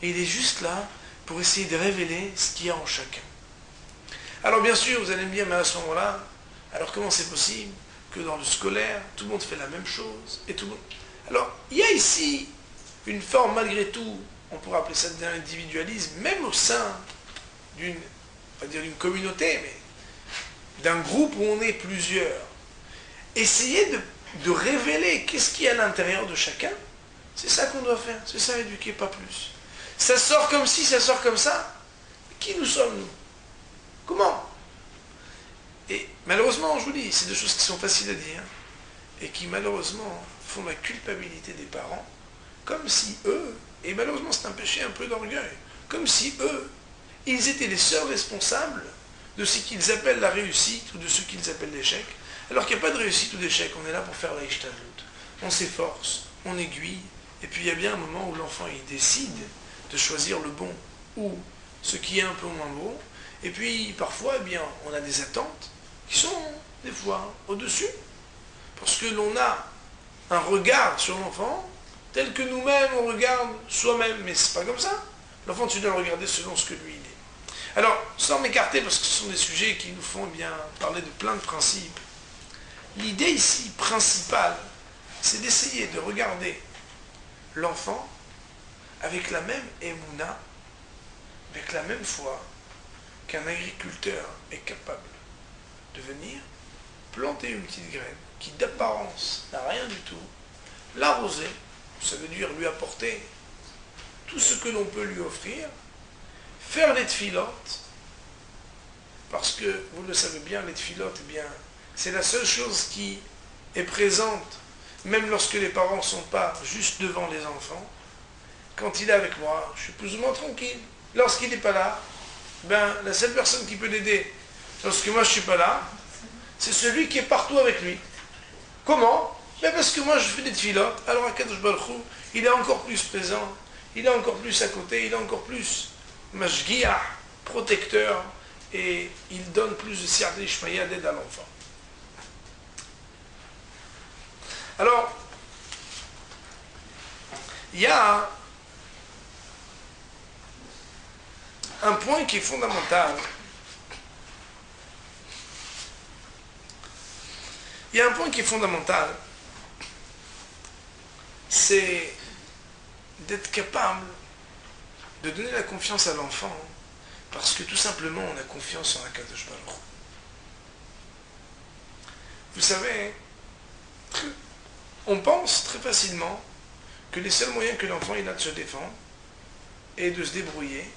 Speaker 1: Et il est juste là pour essayer de révéler ce qu'il y a en chacun. Alors bien sûr, vous allez me dire, mais à ce moment-là, alors comment c'est possible que dans le scolaire, tout le monde fait la même chose et tout le monde... Alors, il y a ici une forme, malgré tout, on pourrait appeler ça d'un individualisme, même au sein d'une, pas dire d'une communauté, mais d'un groupe où on est plusieurs. Essayer de révéler qu'est-ce qu'il y a à l'intérieur de chacun, c'est ça qu'on doit faire, c'est ça éduquer, pas plus. Ça sort comme ci, ça sort comme ça. Qui nous sommes, nous? Comment? Et malheureusement, je vous dis, c'est des choses qui sont faciles à dire et qui malheureusement font la culpabilité des parents, comme si eux, et malheureusement c'est un péché un peu d'orgueil, comme si eux, ils étaient les seuls responsables de ce qu'ils appellent la réussite ou de ce qu'ils appellent l'échec, alors qu'il n'y a pas de réussite ou d'échec, on est là pour faire la ishtadlut. On s'efforce, on aiguille, et puis il y a bien un moment où l'enfant il décide de choisir le bon ou ce qui est un peu moins bon, et puis parfois eh bien, on a des attentes qui sont des fois au-dessus, parce que l'on a un regard sur l'enfant tel que nous-mêmes on regarde soi-même, mais c'est pas comme ça. L'enfant tu dois le regarder selon ce que lui il est. Alors, sans m'écarter, parce que ce sont des sujets qui nous font bien parler de plein de principes, l'idée ici principale, c'est d'essayer de regarder l'enfant avec la même émouna, avec la même foi qu'un agriculteur est capable de venir planter une petite graine qui d'apparence n'a rien du tout, l'arroser, ça veut dire lui apporter tout ce que l'on peut lui offrir, faire les tfilotes, parce que vous le savez bien, les tfilotes, eh bien, c'est la seule chose qui est présente, même lorsque les parents ne sont pas juste devant les enfants. Quand il est avec moi, je suis plus ou moins tranquille. Lorsqu'il n'est pas là, la seule personne qui peut l'aider, lorsque moi je ne suis pas là, c'est celui qui est partout avec lui. Comment? Parce que moi je fais des tfilotes, alors Akadosh Baruch Hu, il est encore plus présent, il est encore plus à côté, il est encore plus mashgiach, protecteur, et il donne plus de siyata d'Ishmaïa d'aide à l'enfant. Alors, il y a un point qui est fondamental. Il y a un point qui est fondamental. c'est d'être capable de donner la confiance à l'enfant, parce que tout simplement on a confiance en Akadosh Baruch Hu. Vous savez, on pense très facilement que les seuls moyens que l'enfant il a de se défendre et de se débrouiller,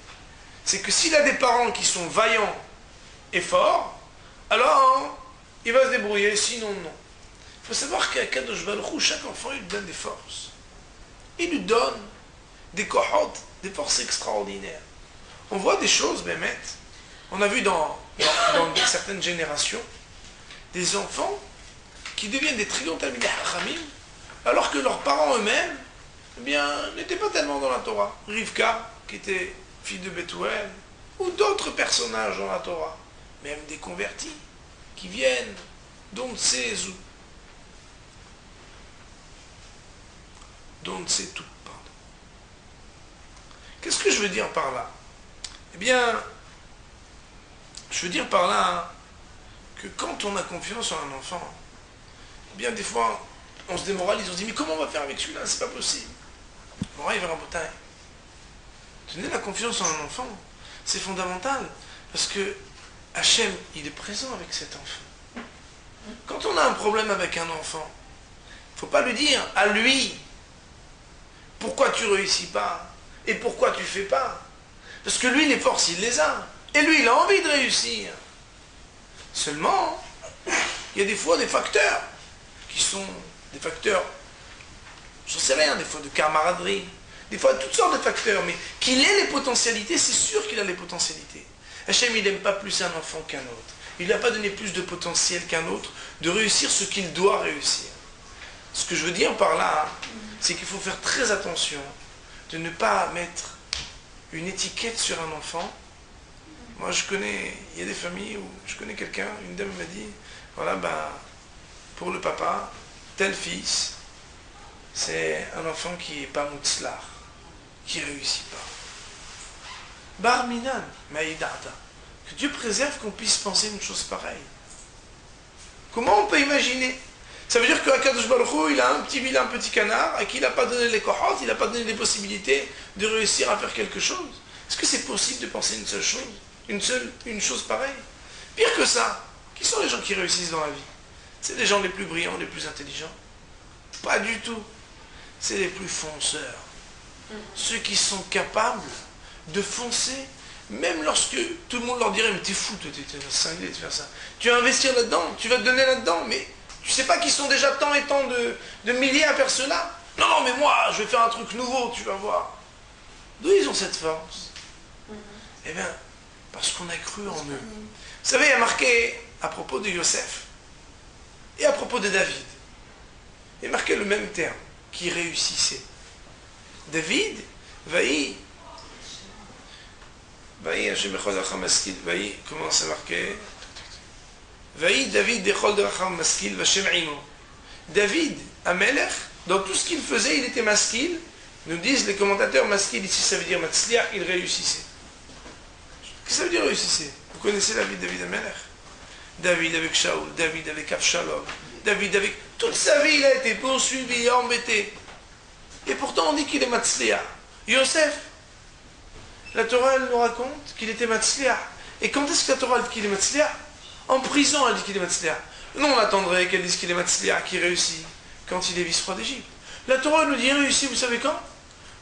Speaker 1: c'est que s'il a des parents qui sont vaillants et forts, alors il va se débrouiller, sinon non. Il faut savoir qu'à Kadosh Baruch Hu, chaque enfant il lui donne des forces. Il lui donne des kohot, des forces extraordinaires. On voit des choses, Bémet. On a vu dans certaines générations des enfants qui deviennent des très grands talmidei chachamim, alors que leurs parents eux-mêmes, eh bien, n'étaient pas tellement dans la Torah. Rivka, qui était fille de Bethuel, ou d'autres personnages dans la Torah, même des convertis, qui viennent d'on ne sait où. D'on ne sait tout, pardon. Qu'est-ce que je veux dire par là? Eh bien, je veux dire par là que quand on a confiance en un enfant, eh bien des fois, on se démoralise, on se dit, mais comment on va faire avec celui-là? C'est pas possible. On va y vers un bouteille. Donner la confiance en un enfant, c'est fondamental, parce que Hachem, il est présent avec cet enfant. Quand on a un problème avec un enfant, il ne faut pas lui dire à lui, pourquoi tu ne réussis pas et pourquoi tu ne fais pas. Parce que lui, les forces, il les a. Et lui, il a envie de réussir. Seulement, il y a des fois des facteurs qui sont des facteurs, j'en sais rien, des fois de camaraderie, des fois toutes sortes de facteurs, mais qu'il ait les potentialités, c'est sûr qu'il a les potentialités. Hachem, il n'aime pas plus un enfant qu'un autre. Il n'a pas donné plus de potentiel qu'un autre de réussir ce qu'il doit réussir. Ce que je veux dire par là, c'est qu'il faut faire très attention de ne pas mettre une étiquette sur un enfant. Moi, il y a des familles où je connais quelqu'un, une dame m'a dit, voilà, pour le papa, tel fils, c'est un enfant qui n'est pas moutzlar, qui ne réussit pas. Bar minan, maïdata. Que Dieu préserve qu'on puisse penser une chose pareille. Comment on peut imaginer? Ça veut dire qu'Akadosh Baruch Hu, il a un petit canard à qui il n'a pas donné les kohot, il n'a pas donné les possibilités de réussir à faire quelque chose. Est-ce que c'est possible de penser une seule chose? Une chose pareille? Pire que ça, qui sont les gens qui réussissent dans la vie? C'est les gens les plus brillants, les plus intelligents? Pas du tout. C'est les plus fonceurs. Ceux qui sont capables de foncer, même lorsque tout le monde leur dirait, mais t'es fou, t'es cinglé de faire ça. Tu vas investir là-dedans, tu vas te donner là-dedans, mais tu sais pas qu'ils sont déjà tant et tant de milliers à faire cela? Non, non, mais moi, je vais faire un truc nouveau, tu vas voir. D'où ils ont cette force? Eh bien, parce qu'on a cru en eux. Vous savez, il y a marqué à propos de Yosef et à propos de David. Il y a marqué le même terme, qui réussissait. David, vaï, comment c'est marqué? David, David, Amelech, dans tout ce qu'il faisait, il était maskil. Nous disent les commentateurs, maskil ici, ça veut dire matzliach, il réussissait. Qu'est-ce que ça veut dire réussissait? Vous connaissez la vie de David Amelech? David avec Shaoul, David avec Avshalom, David avec... Toute sa vie, il a été poursuivi, embêté. Et pourtant, on dit qu'il est matzliach. Yosef, la Torah, elle nous raconte qu'il était matzliach. Et quand est-ce que la Torah dit qu'il est matzliach? En prison, elle dit qu'il est matzliach. Nous, on attendrait qu'elle dise qu'il est matzliach, qu'il réussit, quand il est vice-roi d'Égypte. La Torah nous dit réussit, vous savez quand?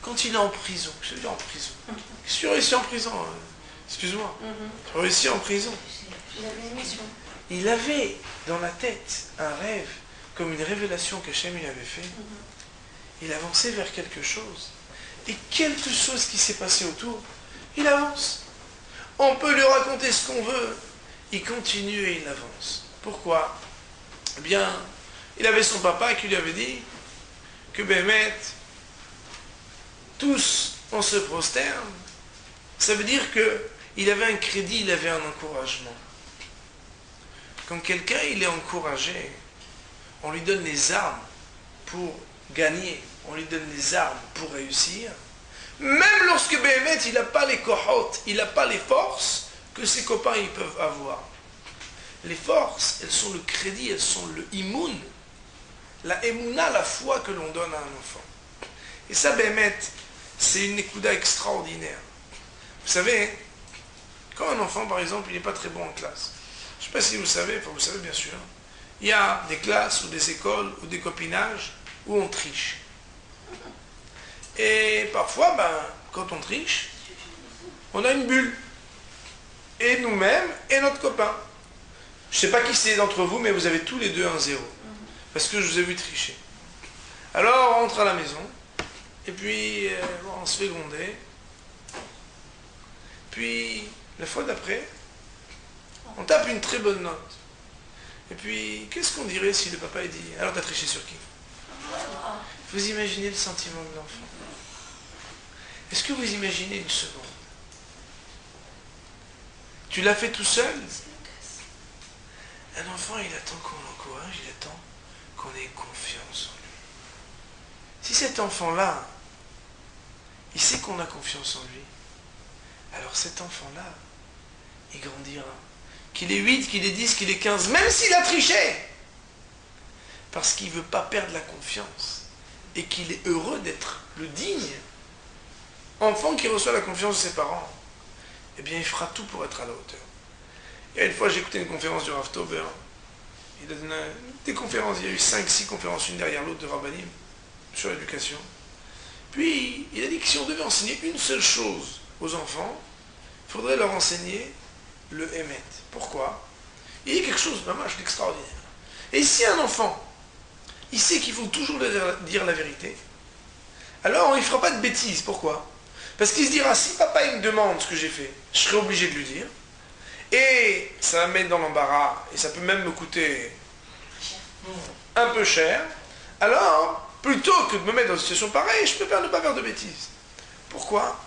Speaker 1: Quand il est en prison. Qu'est-ce que je veux dire en prison? Qu'est-ce que tu réussis en prison? Excuse-moi. Réussi en prison.
Speaker 2: Il avait une mission.
Speaker 1: Il avait dans la tête un rêve, comme une révélation qu'Hachem il avait fait. Il avançait vers quelque chose. Et quelque chose qui s'est passé autour, il avance. On peut lui raconter ce qu'on veut. Il continue et il avance. Pourquoi? Eh bien, il avait son papa qui lui avait dit que Bémet, tous on se prosterne. Ça veut dire qu'il avait un crédit, il avait un encouragement. Quand quelqu'un il est encouragé, on lui donne les armes pour gagner, on lui donne les armes pour réussir. Même lorsque Bémet, il n'a pas les kohot, il n'a pas les forces que ses copains ils peuvent avoir. Les forces, elles sont le crédit, elles sont le imoun, la émouna, la foi que l'on donne à un enfant. Et ça, Béhémet, c'est une écouda extraordinaire. Vous savez, quand un enfant, par exemple, il n'est pas très bon en classe, je ne sais pas si vous savez, enfin vous savez bien sûr, il y a des classes ou des écoles ou des copinages où on triche. Et parfois, quand on triche, on a une bulle. Et nous-mêmes, et notre copain. Je ne sais pas qui c'est d'entre vous, mais vous avez tous les deux un 0. Parce que je vous ai vu tricher. Alors, on rentre à la maison, et puis on se fait gronder. Puis, la fois d'après, on tape une très bonne note. Et puis, qu'est-ce qu'on dirait si le papa dit « Alors, t'as triché sur qui ?» Vous imaginez le sentiment de l'enfant. Est-ce que vous imaginez une seconde? Tu l'as fait tout seul? Un enfant, il attend qu'on l'encourage, il attend qu'on ait confiance en lui. Si cet enfant-là, il sait qu'on a confiance en lui, alors cet enfant-là, il grandira. Qu'il ait 8, qu'il ait 10, qu'il ait 15, même s'il a triché, parce qu'il ne veut pas perdre la confiance, et qu'il est heureux d'être le digne enfant qui reçoit la confiance de ses parents, eh bien il fera tout pour être à la hauteur. Et une fois j'ai écouté une conférence du Rav Tauber, il a donné des conférences, il y a eu 5-6 conférences une derrière l'autre de Rabbanim sur l'éducation. Puis il a dit que si on devait enseigner une seule chose aux enfants, il faudrait leur enseigner le Emet. Pourquoi? Il dit quelque chose vraiment d'extraordinaire. Et si un enfant, il sait qu'il faut toujours dire la vérité, alors il ne fera pas de bêtises. Pourquoi? Parce qu'il se dira, si papa il me demande ce que j'ai fait, je serai obligé de lui dire. Et ça va me mettre dans l'embarras, et ça peut même me coûter un peu cher. Alors, plutôt que de me mettre dans une situation pareille, je préfère ne pas faire de bêtises. Pourquoi?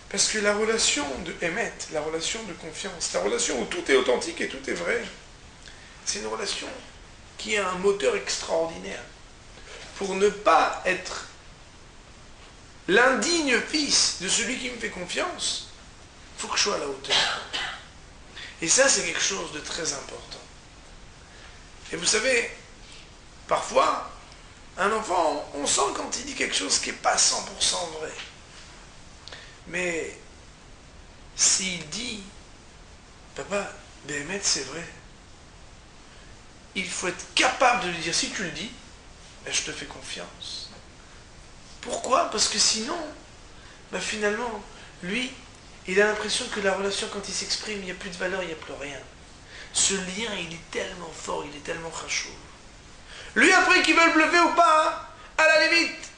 Speaker 1: Parce que la relation de Emet, la relation de confiance, la relation où tout est authentique et tout est vrai, c'est une relation qui a un moteur extraordinaire. Pour ne pas être l'indigne fils de celui qui me fait confiance, il faut que je sois à la hauteur. Et ça, c'est quelque chose de très important. Et vous savez, parfois, un enfant, on sent quand il dit quelque chose qui n'est pas 100% vrai. Mais s'il dit, papa, Béhémet, c'est vrai, il faut être capable de lui dire, si tu le dis, ben, je te fais confiance. Pourquoi? Parce que sinon, ben, finalement, lui, il a l'impression que la relation, quand il s'exprime, il n'y a plus de valeur, il n'y a plus rien. Ce lien, il est tellement fort, il est tellement khashuv. Lui, après, qu'il veut le bluffer ou pas, hein,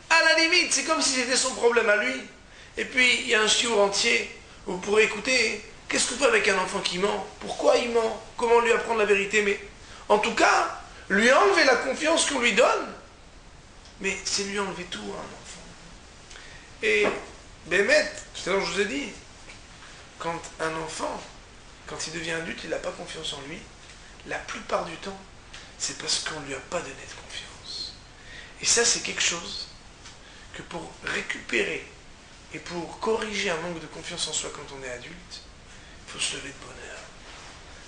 Speaker 1: à la limite, c'est comme si c'était son problème à lui. Et puis, il y a un chiour entier où vous pourrez écouter, qu'est-ce qu'on fait avec un enfant qui ment? Pourquoi il ment? Comment lui apprendre la vérité? Mais, en tout cas, lui enlever la confiance qu'on lui donne, mais c'est lui enlever tout à un enfant. Et, Béhémet, tout à l'heure je vous ai dit, quand un enfant, quand il devient adulte, il n'a pas confiance en lui, la plupart du temps, c'est parce qu'on ne lui a pas donné de confiance. Et ça, c'est quelque chose que pour récupérer et pour corriger un manque de confiance en soi quand on est adulte, il faut se lever de bonne heure.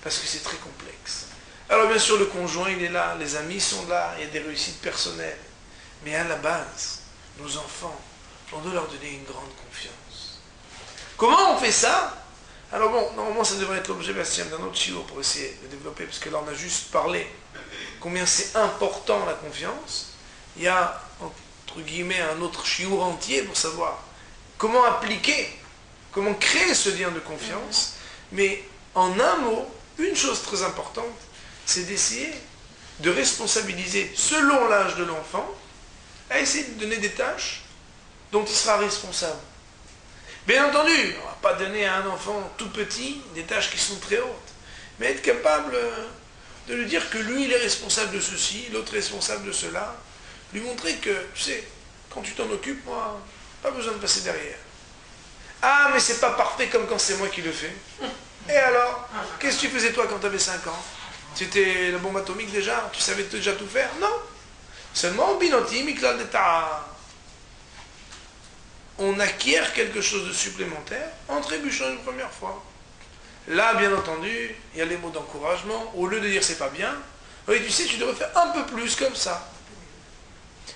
Speaker 1: Parce que c'est très complexe. Alors bien sûr, le conjoint, il est là, les amis sont là, il y a des réussites personnelles. Mais à la base, nos enfants, on doit leur donner une grande confiance. Comment on fait ça? Alors bon, normalement ça devrait être l'objet Bastien d'un autre chiot pour essayer de développer, parce que là on a juste parlé combien c'est important la confiance. Il y a, entre guillemets, un autre chiot entier pour savoir comment appliquer, comment créer ce lien de confiance. Mais en un mot, une chose très importante, c'est d'essayer de responsabiliser, selon l'âge de l'enfant, à essayer de donner des tâches dont il sera responsable. Bien entendu, on ne va pas donner à un enfant tout petit des tâches qui sont très hautes, mais être capable de lui dire que lui, il est responsable de ceci, l'autre responsable de cela, lui montrer que, tu sais, quand tu t'en occupes, moi, pas besoin de passer derrière. Ah, mais c'est pas parfait comme quand c'est moi qui le fais. Et alors, qu'est-ce que tu faisais toi quand tu avais 5 ans? Tu étais la bombe atomique déjà? Tu savais déjà tout faire? Non. Seulement, binoti, miklal de ta... On acquiert quelque chose de supplémentaire en trébuchant une première fois. Là, bien entendu, il y a les mots d'encouragement. Au lieu de dire c'est pas bien, oui, tu sais, tu devrais faire un peu plus comme ça.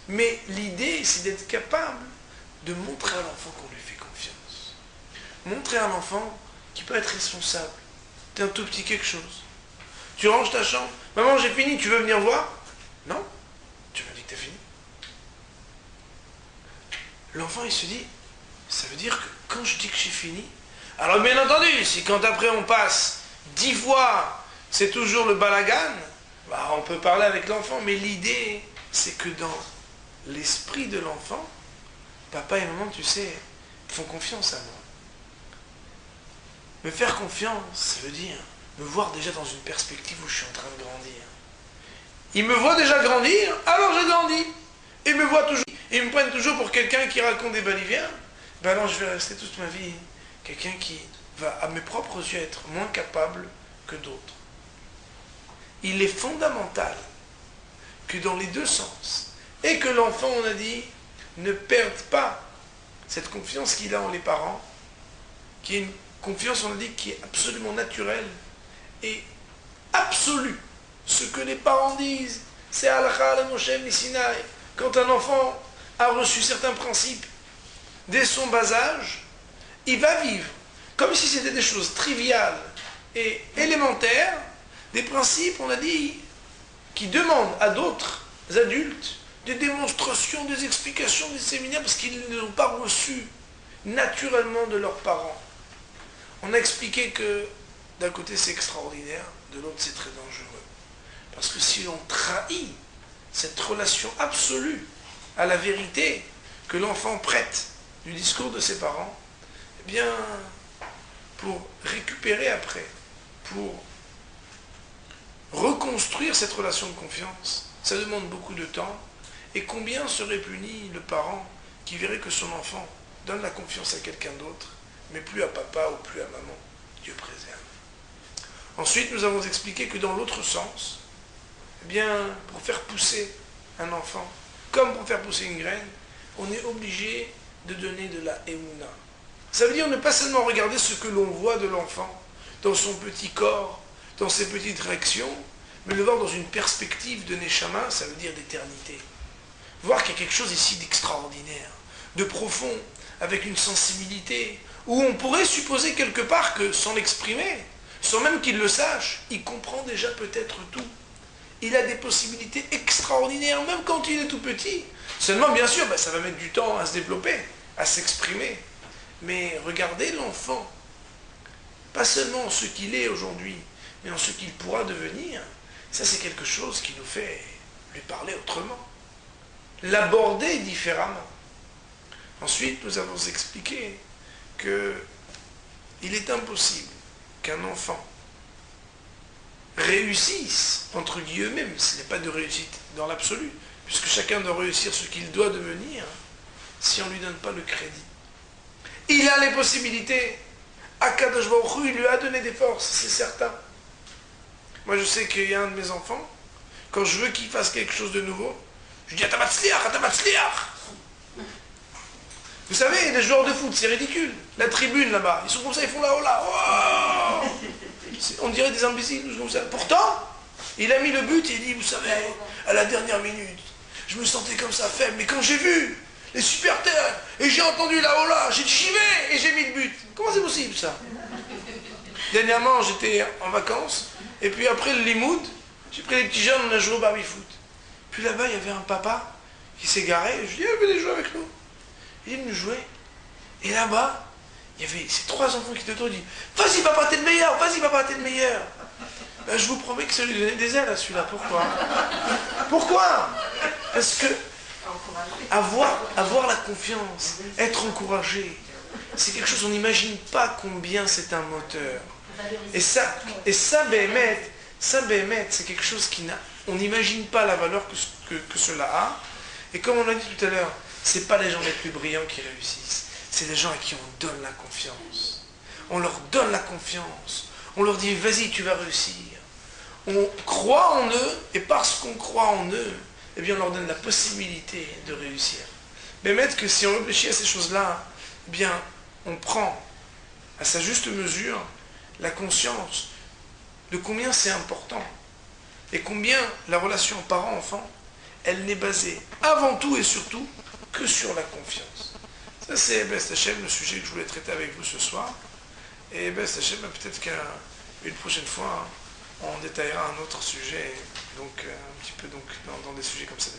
Speaker 1: Mais l'idée, c'est d'être capable de montrer à l'enfant qu'on lui fait confiance. Montrer à l'enfant qu'il peut être responsable d'un tout petit quelque chose. Tu ranges ta chambre. Maman, j'ai fini, tu veux venir voir? Non, tu m'as dit que t'as fini. L'enfant, il se dit, ça veut dire que quand je dis que j'ai fini, alors bien entendu, si quand après on passe 10 fois, c'est toujours le balagan, bah, on peut parler avec l'enfant, mais l'idée, c'est que dans l'esprit de l'enfant, papa et maman, tu sais, font confiance à moi. Me faire confiance, ça veut dire me voir déjà dans une perspective où je suis en train de grandir. Ils me voient déjà grandir, alors je grandis. Ils me voient toujours, ils me prennent toujours pour quelqu'un qui raconte des baliviens. Ben alors je vais rester toute ma vie quelqu'un qui va à mes propres yeux être moins capable que d'autres. Il est fondamental que dans les deux sens, et que l'enfant, on a dit, ne perde pas cette confiance qu'il a en les parents, qui est une confiance, on a dit, qui est absolument naturelle et absolue. Ce que les parents disent, c'est Halakha le Moshe Misinaï. Quand un enfant a reçu certains principes dès son bas âge, il va vivre comme si c'était des choses triviales et élémentaires, des principes, on a dit, qui demandent à d'autres adultes des démonstrations, des explications, des séminaires, parce qu'ils ne l'ont pas reçu naturellement de leurs parents. On a expliqué que d'un côté c'est extraordinaire, de l'autre c'est très dangereux. Parce que si l'on trahit cette relation absolue à la vérité que l'enfant prête du discours de ses parents, eh bien, pour récupérer après, pour reconstruire cette relation de confiance, ça demande beaucoup de temps. Et combien serait puni le parent qui verrait que son enfant donne la confiance à quelqu'un d'autre, mais plus à papa ou plus à maman. Dieu préserve. Ensuite, nous avons expliqué que dans l'autre sens, eh bien, pour faire pousser un enfant, comme pour faire pousser une graine, on est obligé de donner de la émouna. Ça veut dire ne pas seulement regarder ce que l'on voit de l'enfant, dans son petit corps, dans ses petites réactions, mais le voir dans une perspective de Neshama, ça veut dire d'éternité. Voir qu'il y a quelque chose ici d'extraordinaire, de profond, avec une sensibilité, où on pourrait supposer quelque part que, sans l'exprimer, sans même qu'il le sache, il comprend déjà peut-être tout. Il a des possibilités extraordinaires, même quand il est tout petit. Seulement, bien sûr, ça va mettre du temps à se développer, à s'exprimer. Mais regardez l'enfant, pas seulement en ce qu'il est aujourd'hui, mais en ce qu'il pourra devenir, ça c'est quelque chose qui nous fait lui parler autrement, l'aborder différemment. Ensuite, nous avons expliqué qu'il est impossible qu'un enfant réussisse, entre guillemets, mais ce n'est pas de réussite dans l'absolu, puisque chacun doit réussir ce qu'il doit devenir, si on ne lui donne pas le crédit. Il a les possibilités. Akadosh Baruch Hu, il lui a donné des forces, c'est certain. Moi, je sais qu'il y a un de mes enfants, quand je veux qu'il fasse quelque chose de nouveau, je dis « Atamatzliach, Atamatzliach !» Vous savez, les joueurs de foot, c'est ridicule. La tribune, là-bas, ils sont comme ça, ils font là, oh là, oh. On dirait des imbéciles, comme ça. Pourtant, il a mis le but et il dit, vous savez, à la dernière minute, je me sentais comme ça faible, mais quand j'ai vu les supporters, et j'ai entendu la oh là, j'ai dit j'y vais, et j'ai mis le but. Comment c'est possible, ça? Dernièrement, j'étais en vacances, et puis après le limoud, j'ai pris les petits jeunes, on a joué au baby-foot. Puis là-bas, il y avait un papa qui s'est garé, et je lui ai dit, venez jouer avec nous. Il est venu jouer, et là-bas, il y avait ces 3 enfants qui étaient autour, ils disent, vas-y papa, t'es le meilleur, vas-y papa, t'es le meilleur. Ben, je vous promets que ça lui donnait des ailes à celui-là. Pourquoi? Pourquoi? Parce que avoir la confiance, être encouragé, c'est quelque chose, on n'imagine pas combien c'est un moteur. Et ça Béhémet, c'est quelque chose on n'imagine pas la valeur que cela a. Et comme on l'a dit tout à l'heure, c'est pas les gens les plus brillants qui réussissent, c'est les gens à qui on donne la confiance. On leur donne la confiance. On leur dit, vas-y, tu vas réussir. On croit en eux, et parce qu'on croit en eux, eh bien, on leur donne la possibilité de réussir. Mais mettre que si on réfléchit à ces choses-là, eh bien, on prend à sa juste mesure la conscience de combien c'est important et combien la relation parent-enfant, elle n'est basée avant tout et surtout que sur la confiance. Ça c'est Best Hachem, le sujet que je voulais traiter avec vous ce soir. Et Best Hachem, peut-être qu'une prochaine fois, on détaillera un autre sujet, donc un petit peu donc, dans des sujets comme ça.